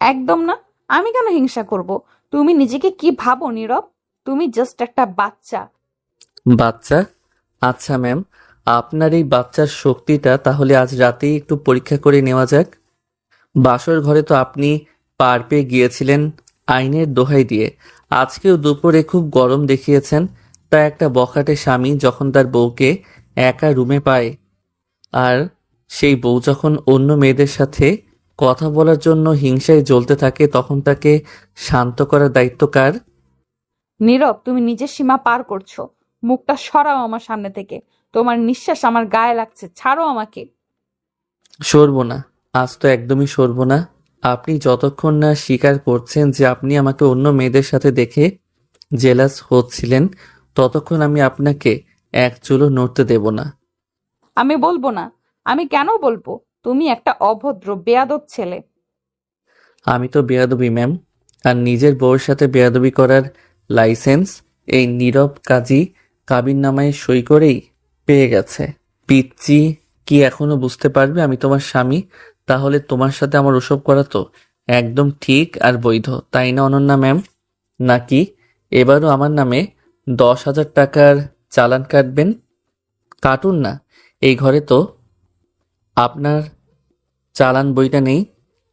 একদম না। আমি কেন হিংসা করব? তুমি নিজেকে কি ভাবো নীরব? তুমি জাস্ট একটা বাচ্চা। বাচ্চা? আচ্ছা ম্যাম, আপনার এই বাচ্চার শক্তিটা তাহলে আজ রাতেই একটু পরীক্ষা করে নেওয়া যাক। বাসর ঘরে তো আপনি পার পেয়ে গিয়েছিলেন আইনের দোহাই দিয়ে। আজকেও দুপুরে খুব গরম দেখিয়েছেন। তা একটা বখাটে স্বামী যখন তার বউকে একা রুমে পায়, আর সেই বউ যখন অন্য মেয়েদের সাথে কথা বলার জন্য হিংসায় জ্বলতে থাকে, তখন তাকে শান্ত করার দায়িত্ব কার? নীরব, তুমি নিজের সীমা পার করছো। মুখটা সরাও আমার সামনে থেকে। তোমার নিঃশ্বাস আমার গায়ে লাগছে, ছাড়ো আমাকে। সরবো না, আজ তো একদমই সরবো না। আপনি যতক্ষণ না স্বীকার করছেন যে আপনি আমাকে অন্য মেয়েদের সাথে দেখে জেলাস হচ্ছিলেন, ততক্ষণ আমি আপনাকে এক চুলও নড়তে দেব না। আমি বলবো না। আমি কেন বলবো? তুমি একটা অভদ্র বেয়াদব ছেলে। আমি তো বেয়াদবি ম্যাম, আর নিজের বউয়ের সাথে বেয়াদবি করার লাইসেন্স এই নীরব কাজী কাবিননামায় সই করেই পেয়ে গেছে। পিচ্চি কি এখনো বুঝতে পারবে আমি তোমার স্বামী? তাহলে তোমার সাথে আমার ওসব করা তো একদম ঠিক আর বৈধ, তাই না অনন্যা ম্যাম? নাকি এবারও আমার নামে 10,000 টাকার চালান কাটবেন? কাটুন না, এই ঘরে তো আপনার চালান বইটা নেই।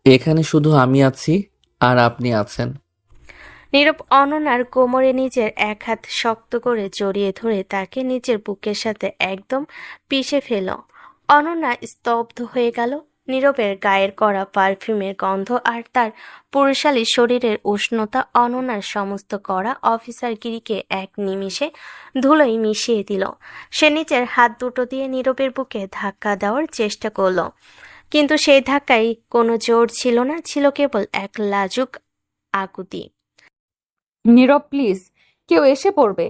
এখানে শুধু আমি আছি আর আপনি আছেন। নীরব অনন্যার কোমরে নিজের এক হাত শক্ত করে জড়িয়ে ধরে তাকে নিজের বুকের সাথে একদম পিষে ফেল। অনন্যা স্তব্ধ হয়ে গেল। নীরবের গায়ের করা পারফিউমের গন্ধ আর তার পুরুষালী শরীরের উষ্ণতা অনন্যার সমস্ত করা অফিসারগিরিকে এক নিমিষে ধুলোয় মিশিয়ে দিল। সে নিজের হাত দুটো দিয়ে নীরবের বুকে ধাক্কা দেওয়ার চেষ্টা করলো, কিন্তু সেই ধাক্কায় কোনো জোর ছিল না, ছিল কেবল এক লাজুক আকুতি। নীরব প্লিজ, কেউ এসে পড়বে।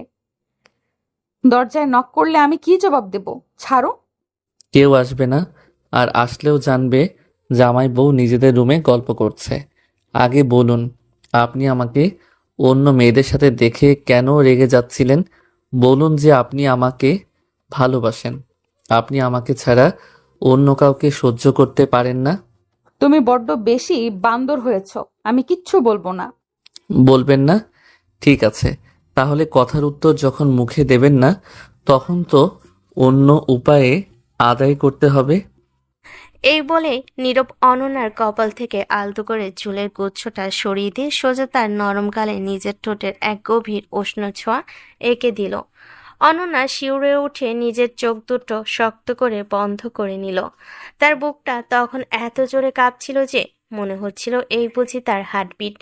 দরজায় নক করলে আমি কি জবাব দেব? ছাড়ো। কেউ আসবে না, আর আসলেও জানবে জামাই বউ নিজেদের রুমে গল্প করছে। আগে বলুন, আপনি আমাকে অন্য মেয়েদের সাথে দেখে কেন রেগে যাচ্ছিলেন? বলুন যে আপনি আমাকে ভালোবাসেন, আপনি আমাকে ছাড়া অন্য কাউকে সহ্য করতে পারেন না। তুমি বড্ড বেশি বান্দর হয়েছ। আমি কিচ্ছু বলবো না। বলবেন না? ঠিক আছে, তাহলে কথার উত্তর যখন মুখে দেবেন না, তখন তো অন্য উপায়ে আদায় করতে হবে। এই বলে নীরব অনন্যার কপাল থেকে আলতো করে চুলের গুচ্ছটা সরিয়ে দিয়ে সোজা তার নরম গালে নিজের ঠোঁটের এক গভীর উষ্ণ ছোঁয়া এঁকে দিল। অনন্যা শিউরে উঠে নিজের চোখ দুটো শক্ত করে বন্ধ করে নিল। তার বুকটা তখন এত জোরে কাঁপছিল যে মনে হচ্ছিল এই বুঝি তার হার্টবিট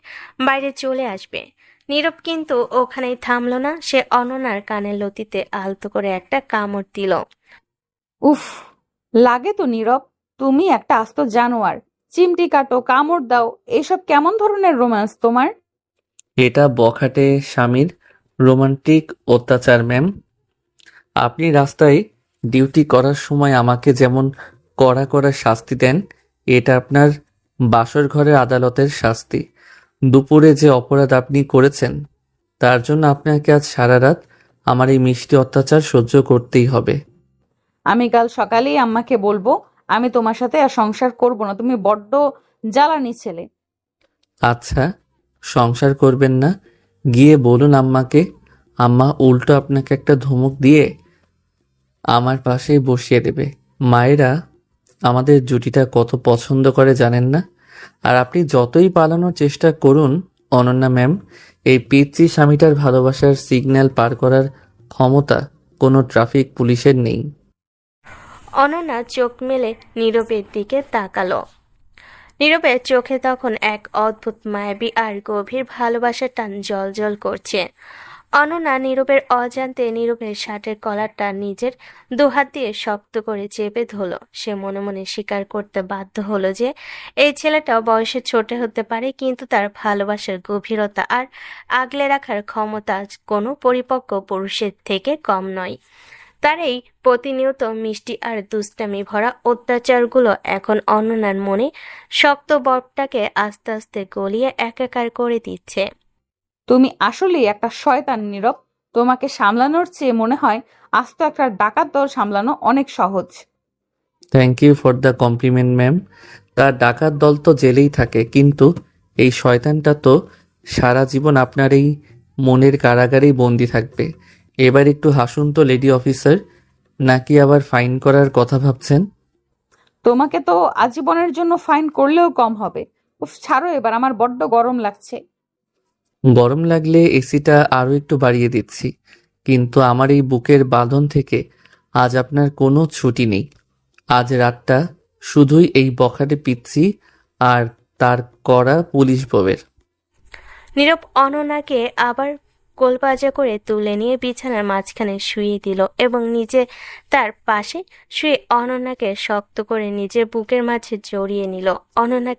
বাইরে চলে আসবে। নীরব কিন্তু ওখানেই থামলো না, সে অননার কানের লতিতে আলতো করে একটা কামড় দিল। উফ, লাগে তো নীরব। তুমি একটা আস্ত জানোয়ার। চিমটি কাটো, কামড় দাও, এসব কেমন ধরনের রোম্যান্স তোমার? এটা বখাটে স্বামীর রোমান্টিক অত্যাচার ম্যাম। আপনি রাস্তায় ডিউটি করার সময় আমাকে যেমন কড়া কড়া শাস্তি দেন, এটা আপনার বাসর ঘরের আদালতের শাস্তি। দুপুরে যে অপরাধ আপনি করেছেন তার জন্য আপনাকে আজ সারা রাত আমার এই মিষ্টি অত্যাচার সহ্য করতেই হবে। আমি কাল সকালেই আম্মাকে বলবো আমি তোমার সাথে আর সংসার করব না। তুমি বড্ড জ্বালানি ছেলে। আচ্ছা, সংসার করবেন না? গিয়ে বলুন আম্মাকে। আম্মা উল্টো আপনাকে একটা ধমক দিয়ে আমার পাশেই বসিয়ে দেবে। মায়েরা আমাদের জুটিটা কত পছন্দ করে জানেন না? আর আপনি যতই পালানোর চেষ্টা করুন অনন্যা ম্যাম, এই পিচ্চি স্বামীটার ভালোবাসার সিগন্যাল পার করার ক্ষমতা কোনো ট্রাফিক পুলিশের নেই। অনন্যা চোখ মেলে নীরবের দিকে তাকালো। নীরবের চোখে তখন এক অদ্ভুত মায়াবী আর গভীর ভালোবাসার টান জ্বলজ্বল করছে। অনন্যা নীরবের অজান্তে নীরবের শার্টের কলারটা নিজের দুহাত দিয়ে শক্ত করে চেপে ধরল। সে মনে মনে স্বীকার করতে বাধ্য হলো যে এই ছেলেটা বয়সে ছোট হতে পারে, কিন্তু তার ভালোবাসার গভীরতা আর আগলে রাখার ক্ষমতা কোনো পরিপক্ক পুরুষের থেকে কম নয়। তার এই প্রতিনিয়ত মিষ্টি আর দুষ্টামি ভরা অত্যাচারগুলো এখন অনন্যার মনে শক্ত বরফটাকে আস্তে আস্তে গলিয়ে একাকার করে দিচ্ছে। তুমি আসলেই একটা শয়তান নীরব। তোমাকে সামলানোর চেয়ে মনে হয় আস্ত একটা ডাকাত দল সামলানো অনেক সহজ। Thank you for the compliment ma'am. তার ডাকাত দল তো জেলেই থাকে, কিন্তু এই শয়তানটা তো সারা জীবন আপনার এই মনের কারাগারেই বন্দি থাকবে। এবার একটু হাসুন তো লেডি অফিসার, নাকি আবার ফাইন করার কথা ভাবছেন? তোমাকে তো আজীবনের জন্য ফাইন করলেও কম হবে। উফ, ছাড়ো এবার, আমার বড্ড গরম লাগছে। গরম লাগলে এসিটা আরও একটু বাড়িয়ে দিচ্ছি, কিন্তু আমার এই বুকের বাঁধন থেকে আজ আপনার কোনো ছুটি নেই। আজ রাতটা শুধুই এই বখাটে পিচ্ছি আর তার করা পুলিশ বউয়ের। নীরব অনন্যাকে আবার কোলবাজা করে তুলে নিয়ে বিছানার মাঝখানে শুইয়ে দিল এবং নিজে তার পাশে শুয়ে অনন্যাকে শক্ত করে নিজের বুকের মাঝে জড়িয়ে নিল। অনন্যা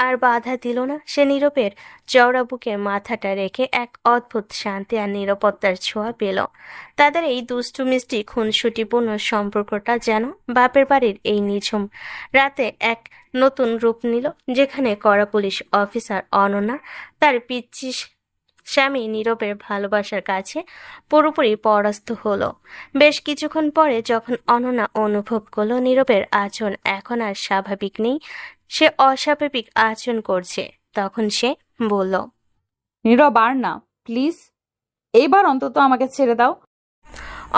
আর বাধা দিল না। সে নীরবের চওড়া বুকে মাথাটা রেখে এক অদ্ভুত শান্তি আর নিরাপত্তার ছোঁয়া পেল। তাদের এই দুষ্টু মিষ্টি খুনসুটিপূর্ণ সম্পর্কটা যেন বাপের বাড়ির এই নিঝুম রাতে এক নতুন রূপ নিল, যেখানে কড়া পুলিশ অফিসার অনন্যা তার পিচ্চি স্বামী নীরবের ভালোবাসার কাছে পুরোপুরি পরাস্ত হলো। বেশ কিছুক্ষণ পরে যখন অনন্যা অনুভব করলো নীরবের আচরণ এখন আর স্বাভাবিক নেই, সে অস্বাভাবিক আচরণ করছে, তখন সে বলল, নীরব আর না, প্লিজ, এইবার অন্তত আমাকে ছেড়ে দাও।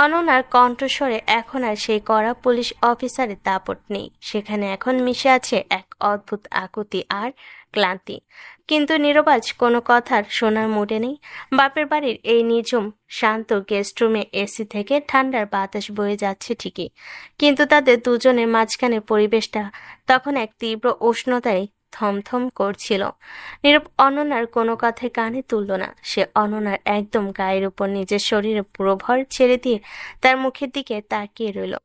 অনন্যার কণ্ঠস্বরে এখন আর সেই কড়া পুলিশ অফিসারের দাপট নেই, সেখানে এখন মিশে আছে এক অদ্ভুত আকুতি আর ক্লান্তি। কিন্তু নীরব আজ কোনো কথার শোনার মুডে নেই। বাপের বাড়ির এই নিঝুম শান্ত গেস্ট রুমে এসি থেকে ঠান্ডার বাতাস বয়ে যাচ্ছে ঠিকই, কিন্তু তাদের দুজনের মাঝখানে পরিবেশটা তখন এক তীব্র উষ্ণতায় থমথম করছিল। নীরব অনন্যার কোনো কথায় কানে তুলল না। সে অনন্যার একদম গায়ের উপর নিজের শরীরে পুরো ভর ছেড়ে দিয়ে তার মুখের দিকে তাকিয়ে রইল।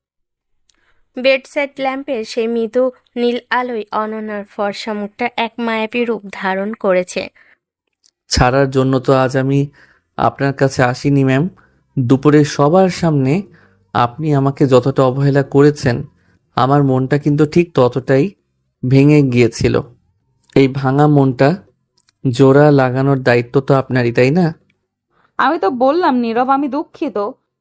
বেডসাইড ল্যাম্পের সেই মৃদু নীল আলোয় অনন্যার ফর্সা মুখটা এক মায়াবী রূপ ধারণ করেছে। ছাড়ার জন্য তো আজ আমি আপনার কাছে আসিনি ম্যাম। দুপুরে সবার সামনে আপনি আমাকে যতটা অবহেলা করেছেন, আমার মনটা কিন্তু ঠিক ততটাই ভেঙে গিয়েছিল। এই ভাঙা মনটা জোড়া লাগানোর দায়িত্ব তো আপনারই, তাই না? আমি তো বললাম নীরব, আমি দুঃখিত।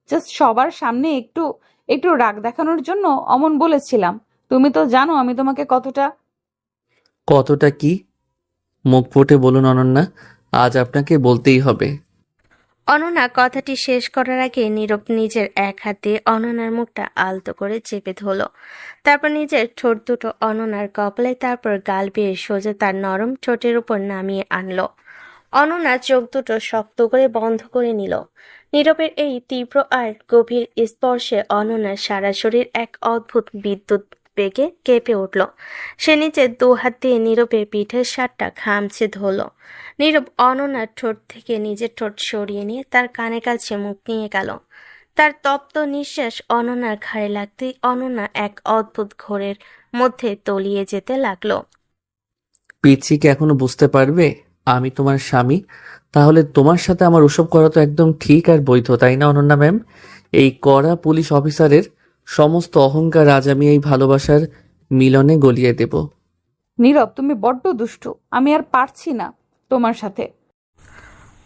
জাস্ট সবার সামনে একটু একটু রাগ দেখানোর জন্য অমন বলেছিলাম। তুমি তো জানো আমি তোমাকে কতটা। কতটা কি? মুখ ফুটে বলুন অনন্যা, আজ আপনাকে বলতেই হবে। অনন্যা কথাটি শেষ করার আগে নীরব নিজের এক হাত দিয়ে অনন্যার মুখটা আলতো করে চেপে ধরল। তারপর নিজের ঠোঁট দুটো অনন্যার কপালে, তারপর গাল বেয়ে সোজা তার নরম ঠোঁটের উপর নামিয়ে আনলো। অনন্যা চোখ দুটো শক্ত করে বন্ধ করে নিল। নীরবের এই তীব্র আর গভীর স্পর্শে অনন্যার সারা শরীর এক অদ্ভুত বিদ্যুৎ বেগে কেঁপে উঠল। সে নিচে দুহাত দিয়ে নীরবের পিঠের শার্টটা খামচে ধরল। নীরব অনন্যার ঠোঁট থেকে নিজের ঠোঁট সরিয়ে নিয়ে তার কানের কাছে মুখ নিয়ে গেল। তার তপ্ত নিঃশ্বাস অনন্যার ঘাড়ে লাগতেই অনন্যা এক অদ্ভুত ঘোরের মধ্যে তলিয়ে যেতে লাগলো। পিচ্ছি কি এখনো বুঝতে পারবে আমি তোমার স্বামী? তাহলে তোমার সাথে আমার ওসব করা তো একদম ঠিক আর বৈধ, তাই না অনন্যা ম্যাম? এই কড়া পুলিশ অফিসারের সমস্ত অহংকার আজ আমি এই ভালোবাসার মিলনে গলিয়ে দেব। নীরব, তুমি বড্ড দুষ্টু। আমি আর পারছি না তোমার সাথে।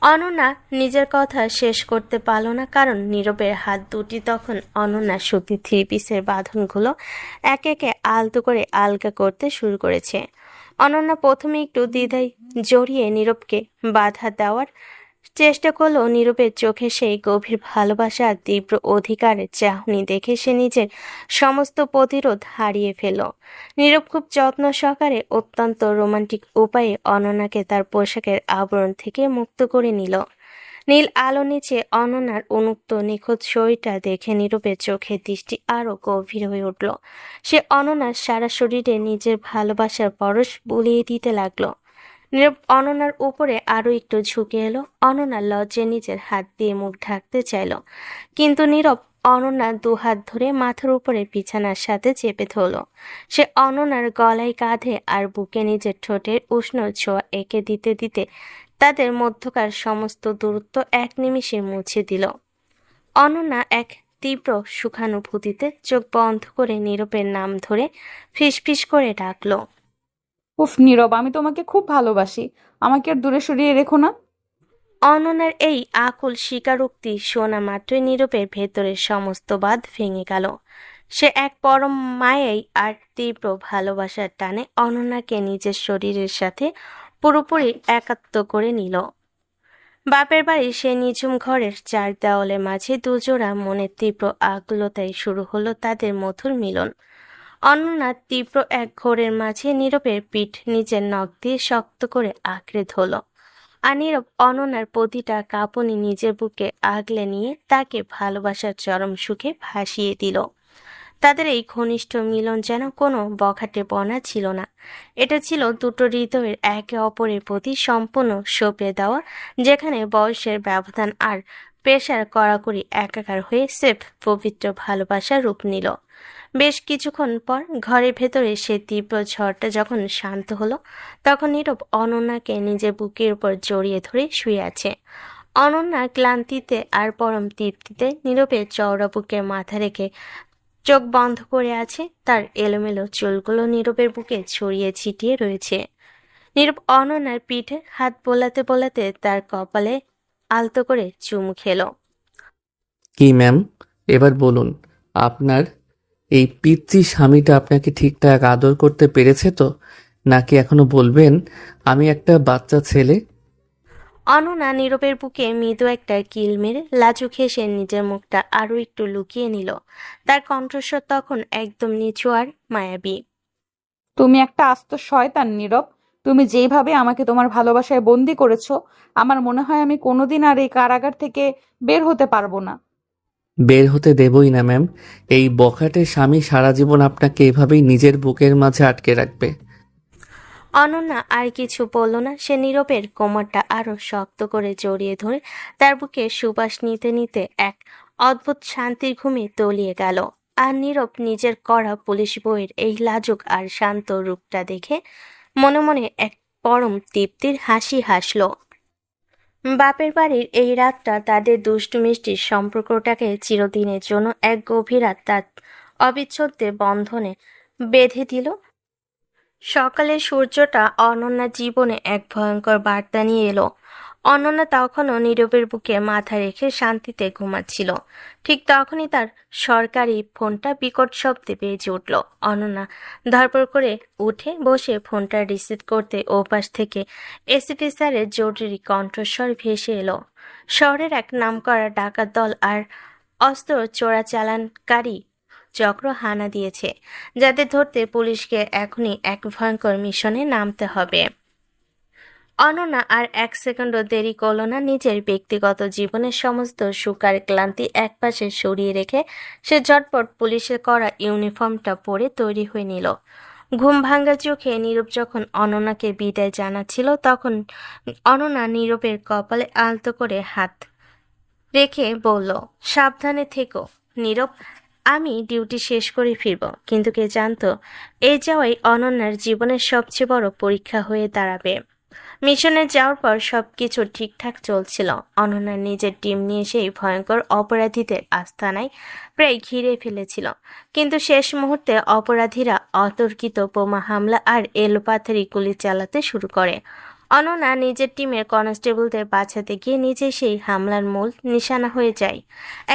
অনন্যা নিজের কথা শেষ করতে পারল না, কারণ নীরবের হাত দুটি তখন অনন্যার সুতি থ্রি পিসের বাঁধনগুলো একে একে আলতো করে আলগা করতে শুরু করেছে। অনন্যা প্রথমে একটু দ্বিধায় জড়িয়ে নীরবকে বাধা দেওয়ার চেষ্টা করলেও নীরবের চোখে সেই গভীর ভালোবাসা আর তীব্র অধিকারের চাহনি দেখে সে নিজের সমস্ত প্রতিরোধ হারিয়ে ফেলল। নীরব খুব যত্ন সহকারে অত্যন্ত রোমান্টিক উপায়ে অনন্যাকে তার পোশাকের আবরণ থেকে মুক্ত করে নিল। নীল আলো নিচে অনন্যার উন্মুক্ত নিখুঁত শরীরটা দেখে নীরবের চোখের দৃষ্টি আরো গভীর হয়ে উঠল। সে অনন্যার সারা শরীরে নিজের ভালোবাসার পরশ বুলিয়ে দিতে লাগলো। নীরব অনন্যার উপরে আরো একটু ঝুঁকে এলো। অনন্যা লজ্জায় নিজের হাত দিয়ে মুখ ঢাকতে চাইল, কিন্তু নীরব অনন্যার দুহাত ধরে মাথার উপরে বিছানার সাথে চেপে ধরল। সে অনন্যার গলায়, কাঁধে আর বুকে নিজের ঠোঁটের উষ্ণ ছোঁয়া এঁকে দিতে দিতে তাদের মধ্যকার সমস্ত দূরত্ব এক নিমিষে মুছে দিল। অনন্যা এক তীব্র সুখানুভূতিতে চোখ বন্ধ করে নীরবের নাম ধরে ফিসফিস করে ডাকলো। উফ নীরব, আমি তোমাকে খুব ভালোবাসি। আমাকে আর দূরে সরিয়ে রেখো না। অনন্যার এই আকুল স্বীকারোক্তি শোনা মাত্রই নীরবের ভেতরের সমস্ত বাঁধ ভেঙে গেল। সে এক পরম মায়াই আর তীব্র ভালোবাসার টানে অনন্যাকে নিজের শরীরের সাথে পুরোপুরি একাত্ম করে নিল। বাপের বাড়ি সে নিঝুম ঘরের চার দেওয়ালের মাঝে দুজোড়া মনের তীব্র আকুলতায় শুরু হলো তাদের মধুর মিলন। অনন্যা তীব্র এক ঘোরের মাঝে নীরবের পিঠ নিজের নখ দিয়ে শক্ত করে আঁকড়ে ধরল, আর নীরব অনন্যার প্রতিটা কাঁপুনি নিজের বুকে আগলে নিয়ে তাকে ভালোবাসার চরম সুখে ভাসিয়ে দিল। তাদের এই ঘনিষ্ঠ মিলন যেন কোনো বখাটে বনা ছিল না, এটা ছিল দুটো হৃদয়ের একে অপরের প্রতি সম্পূর্ণ সঁপে দেওয়া, যেখানে বয়সের ব্যবধান আর পেশার কড়াকড়ি একাকার হয়ে স্রেফ পবিত্র ভালোবাসার রূপ নিল। বেশ কিছুক্ষণ পর ঘরের ভেতরে সে তীব্র ঝড়টা যখন শান্ত হলো, তখন নীরব অনন্যাকে নিজের বুকের উপর জড়িয়ে ধরে শুয়ে আছে। অনন্যা ক্লান্তিতে আর পরম তৃপ্তিতে নীরবের চওড়া বুকে মাথা রেখে চোখ বন্ধ করে আছে। তার এলোমেলো চুলগুলো নীরবের বুকে ছড়িয়ে ছিটিয়ে রয়েছে। নীরব অনন্যার পিঠে হাত বোলাতে বোলাতে তার কপালে আলতো করে চুমু খেলো। কি ম্যাম, এবার বলুন, আপনার এই পিচ্চি স্বামীটা আপনাকে ঠিকঠাক আদর করতে পেরেছে তো? নাকি এখনো বলবেন আমি একটা বাচ্চা ছেলে? অনন্যা নীরবের বুকে মৃদু একটা কিল মেরে লাজুক হেসে নিজের মুখটা আরো একটু লুকিয়ে নিল। তার কণ্ঠস্বর তখন একদম নিচু আর মায়াবী। তুমি একটা আস্ত শয়তান নীরব। তুমি যেইভাবে আমাকে তোমার ভালোবাসায় বন্দি করেছো, আমার মনে হয় আমি কোনোদিন আর এই কারাগার থেকে বের হতে পারবো না। বের হতে দেবই না ম্যাম। এই বখাটে স্বামী সারা জীবন আপনাকে এভাবেই নিজের বুকের মাঝে আটকে রাখবে। অনন্যা আর কিছু বলল না। সে নীরবের কোমরটা আরো শক্ত করে জড়িয়ে ধরে তার বুকে সুবাস নিতে নিতে এক অদ্ভুত শান্তির ঘুমে তলিয়ে গেল। আর নীরব নিজের কড়া পুলিশ বইয়ের এই লাজুক আর শান্ত রূপটা দেখে মনে মনে এক পরম তৃপ্তির হাসি হাসল। বাপের বাড়ির এই রাতটা তাদের দুষ্টু মিষ্টির সম্পর্কটাকে চিরদিনের জন্য এক গভীর আত্মার অবিচ্ছেদ্য বন্ধনে বেঁধে দিল। সকালে সূর্যটা অনন্যার জীবনে এক ভয়ঙ্কর বার্তা নিয়ে এলো। অনন্যা তখনও নীরবের বুকে মাথা রেখে শান্তিতে ঘুমাচ্ছিল। ঠিক তখনই তার সরকারি ফোনটা বিকট শব্দে বেজে উঠল। অনন্যা ধড়পড় করে উঠে বসে ফোনটা রিসিভ করতে ওপাশ থেকে এসিপি স্যারের জরুরি কণ্ঠস্বর ভেসে এলো। শহরের এক নামকরা ডাকাত দল আর অস্ত্র চোরাচালানকারী চক্র হানা দিয়েছে, যাদের ধরতে পুলিশকে এখনই এক ভয়ঙ্কর মিশনে নামতে হবে। অনন্যা আর এক সেকেন্ডও দেরি করল না। নিজের ব্যক্তিগত জীবনের সমস্ত সুখ আর ক্লান্তি একপাশে সরিয়ে রেখে সে ঝটপট পুলিশের করা ইউনিফর্মটা পরে তৈরি হয়ে নিল। ঘুম ভাঙ্গা চোখে নীরব যখন অনন্যাকে বিদায় জানাচ্ছিল, তখন অনন্যা নীরবের কপালে আলতো করে হাত রেখে বলল, সাবধানে থেকো নীরব, আমি ডিউটি শেষ করে ফিরব। কিন্তু কে জানতো এই যাওয়াই অনন্যার জীবনের সবচেয়ে বড় পরীক্ষা হয়ে দাঁড়াবে। মিশনে যাওয়ার পর সবকিছু ঠিকঠাক চলছিল। অনন্যা নিজের টিম নিয়ে সেই ভয়ঙ্কর অপরাধীদের আস্তানায় প্রায় ঘিরে ফেলেছিল, কিন্তু শেষ মুহূর্তে অপরাধীরা অতর্কিত বোমা হামলা আর এলোপাথারি গুলি চালাতে শুরু করে। অনন্যা নিজের টিমের কনস্টেবলদের বাঁচাতে গিয়ে নিজে সেই হামলার মূল নিশানা হয়ে যায়।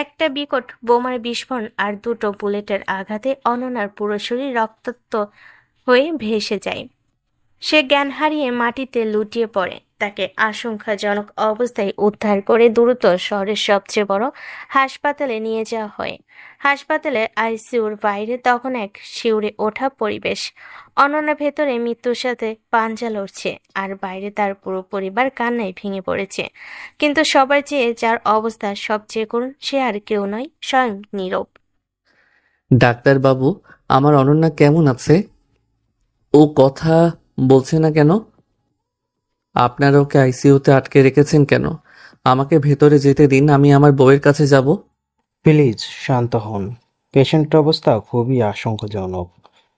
একটা বিকট বোমার বিস্ফোরণ আর দুটো বুলেটের আঘাতে অনন্যার পুরো শরীর রক্তাক্ত হয়ে ভেসে যায়। সে জ্ঞান হারিয়ে মাটিতে লুটিয়ে পড়ে। তাকে আশঙ্কাজনক অবস্থায় উদ্ধার করে দ্রুত শহরের সবচেয়ে বড় হাসপাতালে নিয়ে যাওয়া হয়। হাসপাতালের আইসিইউর বাইরে তখন এক শিউরে ওঠা পরিবেশ। অনন্যা ভেতরে মৃত্যুর সাথে পাঞ্জা লড়ছে, আর বাইরে তার পুরো পরিবার কান্নায় ভেঙে পড়েছে। কিন্তু সবার চেয়ে যার অবস্থা সবচেয়ে করুণ, সে আর কেউ নয়, স্বয়ং নীরব। ডাক্তারবাবু, আমার অনন্যা কেমন আছে? ও কথা বলছে না কেন? আপনারা ওকে আইসিইউতে আটকে রেখেছেন কেন? আমাকে ভেতরে যেতে দিন, আমি আমার বউয়ের কাছে যাব। প্লিজ শান্ত হন। পেশেন্টের অবস্থা খুবই আশঙ্কাজনক।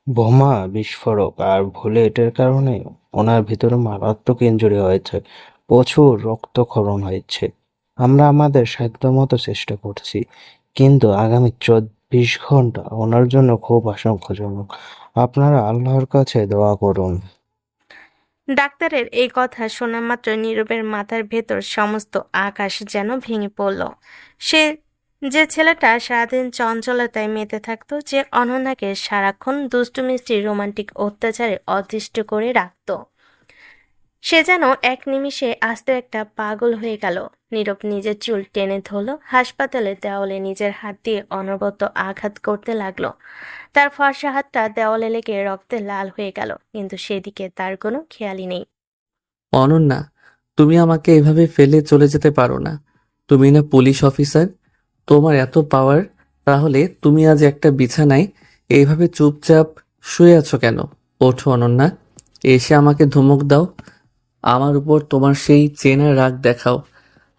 বোমা বিস্ফোরক আর বুলেটের কারণে ওনার ভিতরে মারাত্মক ইনজুরি হয়েছে, প্রচুর রক্তক্ষরণ হয়েছে। আমরা আমাদের সাধ্যমতো চেষ্টা করছি, কিন্তু আগামী 24 ঘন্টা ওনার জন্য খুব আশঙ্কাজনক। আপনারা আল্লাহর কাছে দোয়া করুন। ডাক্তারের এই কথা শোনা মাত্র নীরবের মাথার ভেতর সমস্ত আকাশ যেন ভেঙে পড়ল। সে যে ছেলেটা সারাদিন চঞ্চলতায় মেতে থাকতো, যে অনন্যাকে সারাক্ষণ দুষ্টু মিষ্টি রোমান্টিক অত্যাচারে অতিষ্ঠ করে রাখত, সে যেন এক নিমিষে আস্ত একটা পাগল হয়ে গেল। নীরব নিজের চুল টেনে ধরল, হাসপাতালের দেওয়ালে নিজের হাত দিয়ে অনবরত আঘাত করতে লাগলো। তার ফর্সা হাতটা দেওয়ালে লেগে রক্তে লাল হয়ে গেল, কিন্তু সেদিকে তার কোনো খেয়ালই নেই। অনন্যা, তুমি আমাকে এভাবে ফেলে চলে যেতে পারো না। তুমি না পুলিশ অফিসার, তোমার এত পাওয়ার, তাহলে তুমি আজ একটা বিছানায় এইভাবে চুপচাপ শুয়ে আছো কেন? ওঠো অনন্যা, এসে আমাকে ধমক দাও। আমার উপর তোমার সেই চেনা রাগ দেখাও।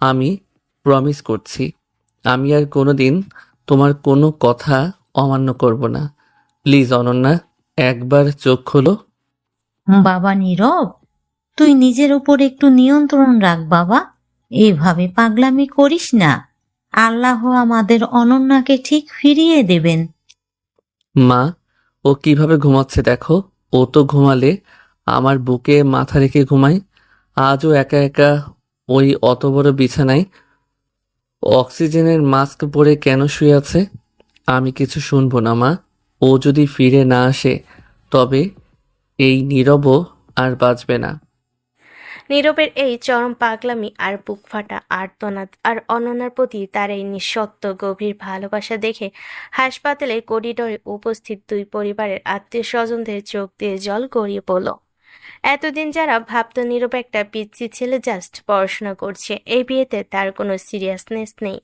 আমি প্রমিস করছি, আমি আর কোনোদিন তোমার কোনো কথা অমান্য করব না। প্লিজ অনন্যা, একবার চোখ খোলো। বাবা নীরব, তুই নিজের উপর একটু নিয়ন্ত্রণ রাখ বাবা, এভাবে পাগলামি করিস না। আল্লাহ আমাদের অনন্যাকে ঠিক ফিরিয়ে দেবেন। মা, ও কিভাবে ঘুমাচ্ছে দেখো। ও তো ঘুমালে আমার বুকে মাথা রেখে ঘুমায়। আজও একা একা ওই অত বড় বিছানায় অক্সিজেনের মাস্ক পরে কেন শুয়ে আছে? আমি কিছু শুনবো না মা। ও যদি ফিরে না আসে, তবে এই নীরবও আর বাঁচবে না। নীরবের এই চরম পাগলামি আর বুক ফাটা আর্তনাদ আর অনন্যার প্রতি তার এই নিঃশর্ত গভীর ভালোবাসা দেখে হাসপাতালের করিডোরে উপস্থিত দুই পরিবারের আত্মীয় স্বজনদের চোখ দিয়ে জল গড়িয়ে পড়ল। এতদিন যারা ভাবত নীরব একটা পিচ্চি ছেলে জাস্ট পড়াশোনা করছে, এই বিয়েতে তার কোনো সিরিয়াসনেস নেই,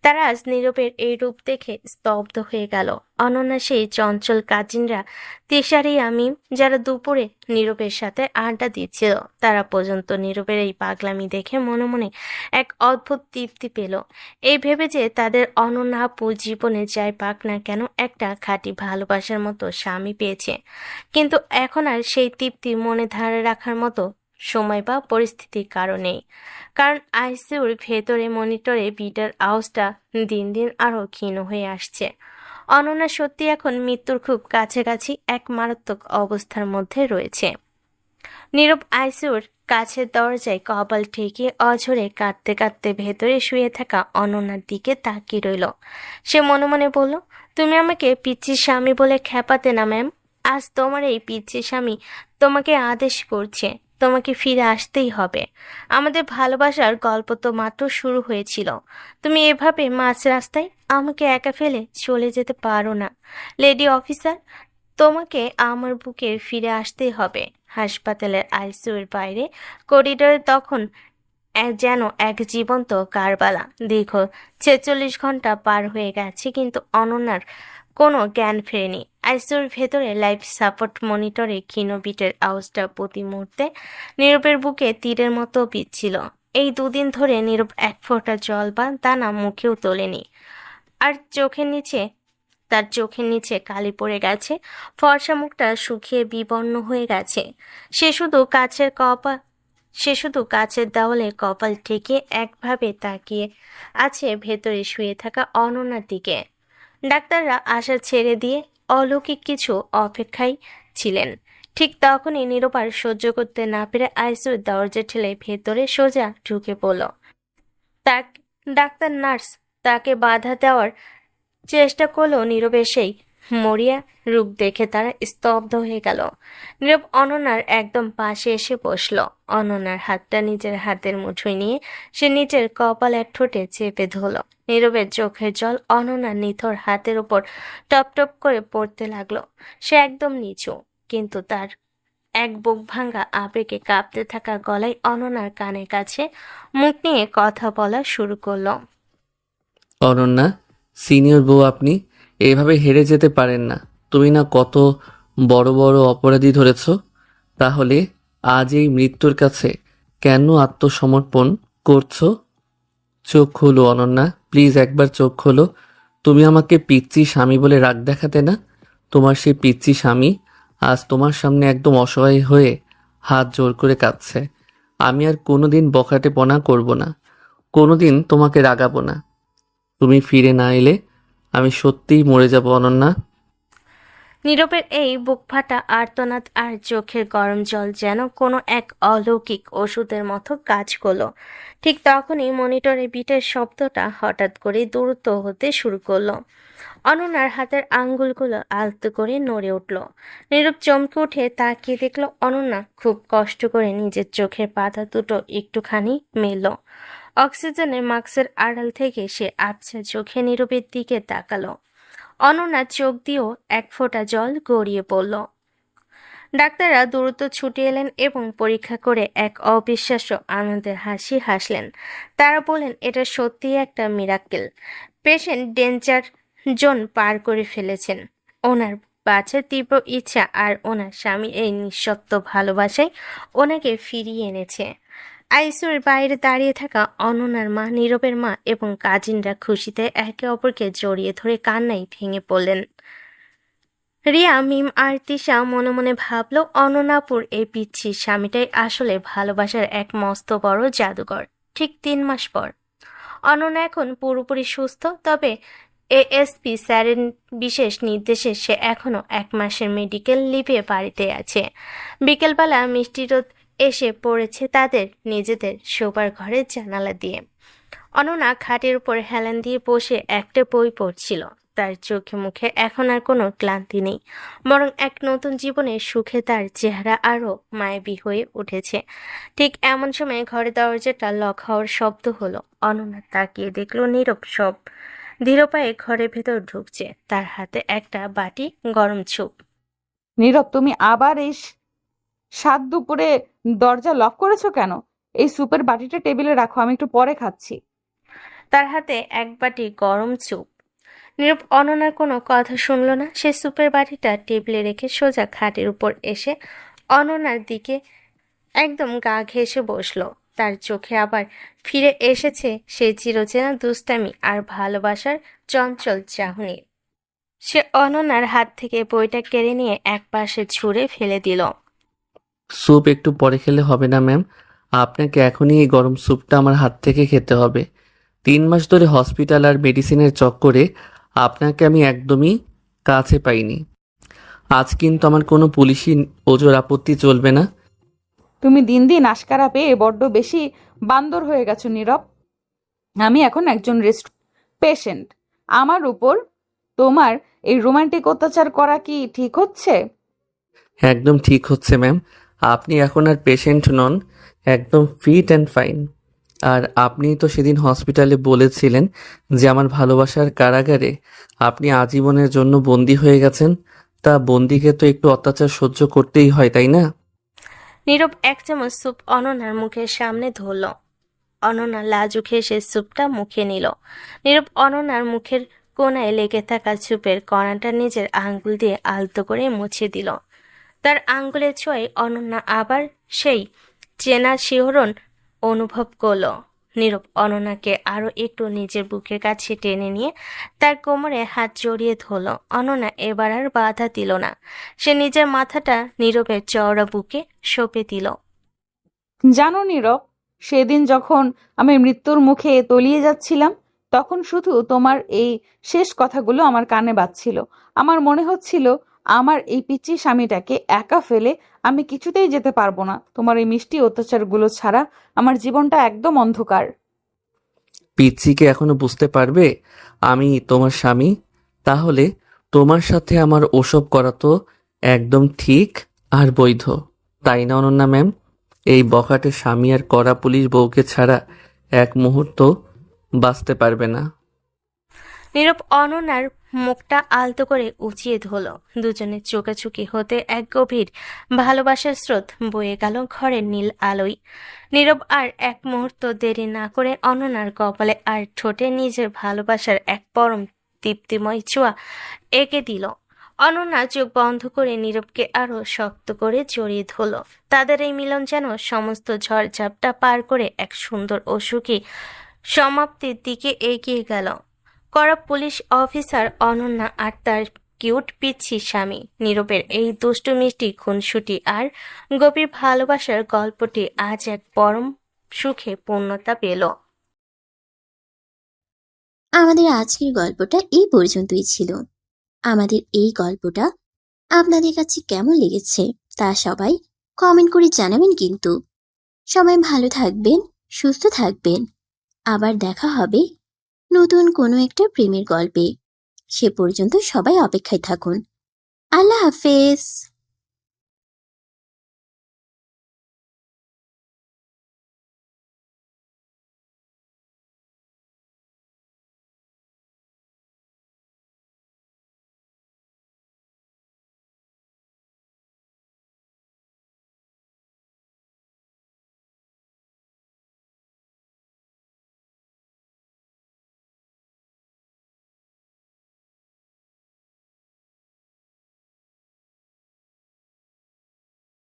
তারা আজ নীরবের এই রূপ দেখে স্তব্ধ হয়ে গেল। অনন্যা সেই চঞ্চল কাজিনরা তিশারি আমিম, যারা দুপুরে নীরবের সাথে আড্ডা দিচ্ছিল, তারা পর্যন্ত নীরবের এই পাগলামি দেখে মনে মনে এক অদ্ভুত তৃপ্তি পেল, এই ভেবে যে তাদের অনন্যা আপু জীবনে যাই পাক না কেন একটা খাঁটি ভালোবাসার মতো স্বামী পেয়েছে। কিন্তু এখন আর সেই তৃপ্তি মনে ধারে রাখার মতো সময় বা পরিস্থিতির কারণে, কারণ আইসিইউর ভেতরে মনিটরে বিটার আওয়াজটা দিন দিন আরো ক্ষীণ হয়ে আসছে। অনন্যা সত্যি এখন মৃত্যুর খুব কাছাকাছি এক মারাত্মক অবস্থার মধ্যে রয়েছে। নীরব আইসিইউর কাছের দরজায় কপাল ঠেকে অঝরে কাঁদতে কাঁদতে ভেতরে শুয়ে থাকা অনন্যার দিকে তাকিয়ে রইল। সে মনে মনে বলল, তুমি আমাকে পিচ্চির স্বামী বলে খেপাতে না ম্যাম। আজ তোমার এই পিচ্চির স্বামী তোমাকে আদেশ করছে, তোমাকে ফিরে আসতেই হবে। আমাদের ভালোবাসার গল্প তো মাত্র শুরু হয়েছিল। তুমি এভাবে মাঝ রাস্তায় আমাকে একা ফেলে চলে যেতে পারো না লেডি অফিসার। তোমাকে আমার বুকে ফিরে আসতেই হবে। হাসপাতালের আইসিইউর বাইরে করিডোরে তখন যেন এক জীবন্ত কারবালা। দীর্ঘ ৪৬ ঘন্টা পার হয়ে গেছে, কিন্তু অনন্যার কোনো জ্ঞান ফেরেনি। আইসিইউর ভেতরে লাইফ সাপোর্ট মনিটরে ক্ষীণ বিটের আওয়াজটা প্রতি মুহূর্তে নীরবের বুকে তীরের মতো বিচ্ছিল। এই ২ দিন ধরে নীরব এক ফোঁটা জল বা দানা মুখেও তোলেনি। আর তার চোখের নিচে কালি পড়ে গেছে, ফর্সা মুখটা শুকিয়ে বিবর্ণ হয়ে গেছে। সে শুধু কাছের দেওয়ালে কপাল ঠেকে একভাবে তাকিয়ে আছে ভেতরে শুয়ে থাকা অনন্যার দিকে। ডাক্তাররা আশা ছেড়ে দিয়ে অলৌকিক কিছু অপেক্ষায় ছিলেন। ঠিক তখনই নীরব আর সহ্য করতে না পেরে আইসিইউর দরজা ঠেলে ভেতরে সোজা ঢুকে পড়ল। ডাক্তার নার্স তাকে বাধা দেওয়ার চেষ্টা করলেও নীরবের সেই মরিয়া রূপ দেখে তারা স্তব্ধ হয়ে গেল। নীরব অনন্যার একদম পাশে এসে বসল। অনন্যার হাতটা নিজের হাতের মুঠোয় নিয়ে সে নিজের কপালের ঠোঁটে চেপে ধরল। নীরবের চোখের জল অনন্যার নিথর হাতের উপর টপ টপ করে পড়তে লাগলো। সে একদম নিচু, কিন্তু তার এক বুক ভাঙা আবেগে কাঁপতে থাকা গলায় অনন্যার কানের কাছে মুখ নিয়ে কথা বলা শুরু করলো। অনন্যা, সিনিয়র বউ আপনি এইভাবে হেরে যেতে পারেন না। তুমি না কত বড় বড় অপরাধী ধরেছ, তাহলে আজ এই মৃত্যুর কাছে কেন আত্মসমর্পণ করছো? চোখ খোলো অনন্যা, প্লিজ একবার চোখ খোলো। তুমি আমাকে পিচ্চি স্বামী বলে রাগ দেখাতে না? তোমার সেই পিচ্চি স্বামী আজ তোমার সামনে একদম অসহায় হয়ে হাত জোর করে কাঁদছে। আমি আর কোনোদিন বখাটেপনা করব না, কোনোদিন তোমাকে রাগাবো না। তুমি ফিরে না এলে আমি সত্যিই মরে যাব অনন্যা। নীরবের এই বুক ফাটা আর্তনাদ আর চোখের গরম জল যেন কোনো এক অলৌকিক ওষুধের মতো কাজ করলো। ঠিক তখনই মনিটরে বিটের শব্দটা হঠাৎ করে দ্রুত হতে শুরু করলো। অনন্যার হাতের আঙ্গুলগুলো আলতো করে নড়ে উঠল। নীরব চমকে উঠে তাকিয়ে দেখল অনন্যা খুব কষ্ট করে নিজের চোখের পাতা দুটো একটুখানি মেলল। অক্সিজেনের মাস্কের আড়াল থেকে সে আবছা চোখে নীরবের দিকে তাকালো। অনন্যার চোখ দিয়েও এক ফোঁটা জল গড়িয়ে পড়ল। ডাক্তাররা দ্রুত ছুটে এলেন এবং পরীক্ষা করে এক অবিশ্বাস্য আনন্দের হাসি হাসলেন। তারা বললেন, এটা সত্যিই একটা মিরাক্কেল। পেশেন্ট ডেঞ্জার জোন পার করে ফেলেছেন। ওনার বাঁচার তীব্র ইচ্ছা আর ওনার স্বামীর এই নিঃশর্ত ভালোবাসায় ওনাকে ফিরিয়ে এনেছে। আইসিইউর বাইরে দাঁড়িয়ে থাকা অনন্যার মা, নীরবের মা এবং কাজিনরা খুশিতে একে অপরকে জড়িয়ে ধরে কান্নায় ভেঙে পড়লেন। রিয়া, মিম আর তিশা মনে মনে ভাবল, অনন্যাপুর এই পিচ্ছি স্বামীটাই আসলে ভালোবাসার এক মস্ত বড় জাদুঘর। ঠিক ৩ মাস পর অনন্যা এখন পুরোপুরি সুস্থ, তবে এএসপি স্যারের বিশেষ নির্দেশে সে এখনো ১ মাসের মেডিকেল লিভে বাড়িতে আছে। বিকেলবেলা মিষ্টি রোদ এসে পড়েছে তাদের নিজেদের শোবার ঘরের জানালা দিয়ে। অনন্যা খাটের উপর হেলান দিয়ে বসে একটা বই পড়ছিল। তার চোখে মুখে এখন আর কোনো ক্লান্তি নেই, বরং এক নতুন জীবনের সুখে তার চেহারা আরও মায়াবী হয়ে উঠেছে। ঠিক এমন সময় ঘরের দরজাটা লক হওয়ার শব্দ হলো। অনন্যা তাকিয়ে দেখল নীরব সব ধীর পায়ে ঘরের ভেতর ঢুকছে, তার হাতে একটা বাটি গরম স্যুপ। নীরব, তুমি আবার এই সাত দুপুরে দরজা লক করেছো কেন? এই স্যুপের বাটিটা টেবিলে রাখো, আমি একটু পরে খাচ্ছি। তার হাতে এক বাটি গরম স্যুপ। নীরব অনন্যার কোনো কথা শুনল না। সে স্যুপের বাটিটা টেবিলে রেখে সোজা খাটের উপর এসে অনন্যার দিকে একদম গা ঘেঁষে বসলো। তার চোখে আবার ফিরে এসেছে সে চিরচেনা দুষ্টামি আর ভালোবাসার চঞ্চল চাহনি। সে অনন্যার হাত থেকে বইটা কেড়ে নিয়ে একপাশে ছুঁড়ে ফেলে দিল। স্যুপ একটু পরে খেলে হবে না ম্যাম? আপনাকে এখনই এই গরম স্যুপটা আমার হাত থেকে খেতে হবে। ৩ মাস ধরে হসপিটাল আর মেডিসিনের চক্করে আপনাকে আমি একদমই কাছে পাইনি। আজ কিন্তু আমার কোনো পুলিশি ওজোর আপত্তি চলবে না। তুমি দিন দিন আশকারা পেয়ে বড্ড বেশি বান্দর হয়ে গেছো নীরব। আমি এখন একজন পেশেন্ট। আমার উপর তোমার এই রোমান্টিক অত্যাচার করা কি ঠিক হচ্ছে? একদম ঠিক হচ্ছে ম্যাম। আপনি এখন আর পেশেন্ট নন, একদম ফিট অ্যান্ড ফাইন। আর আপনি তো সেদিন হসপিটালে বলেছিলেন যে আমার ভালোবাসার কারাগারে আপনি আজীবনের জন্য বন্দী হয়ে গেছেন। তা বন্দিকে তো একটু অত্যাচার সহ্য করতেই হয়, তাই না? নীরব এক চামচ স্যুপ অনন্যার মুখের সামনে ধরল। অনন্যা লাজুক হেসে স্যুপটা মুখে নিল। নীরব অনন্যার মুখের কোণায় লেগে থাকা স্যুপের কণাটা নিজের আঙ্গুল দিয়ে আলতো করে মুছে দিল। তার আঙ্গুলের ছোঁয়ায় অনন্যা আবার সেই চেনা শিহরণ অনুভব করল। নীরব অনন্যাকে আরো একটু নিজের বুকের কাছে টেনে নিয়ে তার কোমরে হাত জড়িয়ে ধরল। অনন্যা এবার আর বাধা দিল না। সে নিজের মাথাটা নীরবের চওড়া বুকে সঁপে দিল। জানো নীরব, সেদিন যখন আমি মৃত্যুর মুখে তলিয়ে যাচ্ছিলাম, তখন শুধু তোমার এই শেষ কথাগুলো আমার কানে বাজছিল। আমার মনে হচ্ছিল আমার এই পিচ্চি স্বামীটাকে একা ফেলে আমি কিছুতেই যেতে পারবো না। তোমার এই মিষ্টি অত্যাচারগুলো ছাড়া আমার জীবনটা একদম অন্ধকার। পিচ্চিকে এখনো বুঝতে পারবে আমি তোমার স্বামী? তাহলে তোমার সাথে আমার ওসব করা তো একদম ঠিক আর বৈধ, তাই না অনন্যা ম্যাম? এই বখাটে স্বামী আর কড়া পুলিশ বউকে ছাড়া এক মুহূর্ত বাঁচতে পারবে না। নীরব অনন্যার মুখটা আলতো করে উঁচিয়ে ধরল। দুজনের চোখাচোখি হতে এক গভীর ভালোবাসার স্রোত বয়ে গেল ঘরের নীল আলোয়। নীরব আর এক মুহূর্ত দেরি না করে অনন্যার কপালে আর ঠোঁটে নিজের ভালোবাসার এক পরম দীপ্তিময় ছোঁয়া এঁকে দিল। অনন্যা চোখ বন্ধ করে নীরবকে আরো শক্ত করে জড়িয়ে ধরল। তাদের এই মিলন যেন সমস্ত ঝড়ঝাপটা পার করে এক সুন্দর ও সুখী সমাপ্তির দিকে এগিয়ে গেল। কড়া পুলিশ অফিসার অনন্যা আর তার কিউট পিচ্ছি স্বামী নীরবের এই দুষ্টু মিষ্টি খুনসুটি আর গভীর ভালোবাসার গল্পটি আজ এক পরম সুখে পূর্ণতা পেল। আমাদের আজকের গল্পটা এই পর্যন্তই ছিল। আমাদের এই গল্পটা আপনাদের কাছে কেমন লেগেছে তা সবাই কমেন্ট করে জানাবেন কিন্তু। সবাই ভালো থাকবেন, সুস্থ থাকবেন। আবার দেখা হবে নতুন কোনো একটা প্রেমের গল্পে। সে পর্যন্ত সবাই অপেক্ষায় থাকুন। আল্লাহ হাফেজ।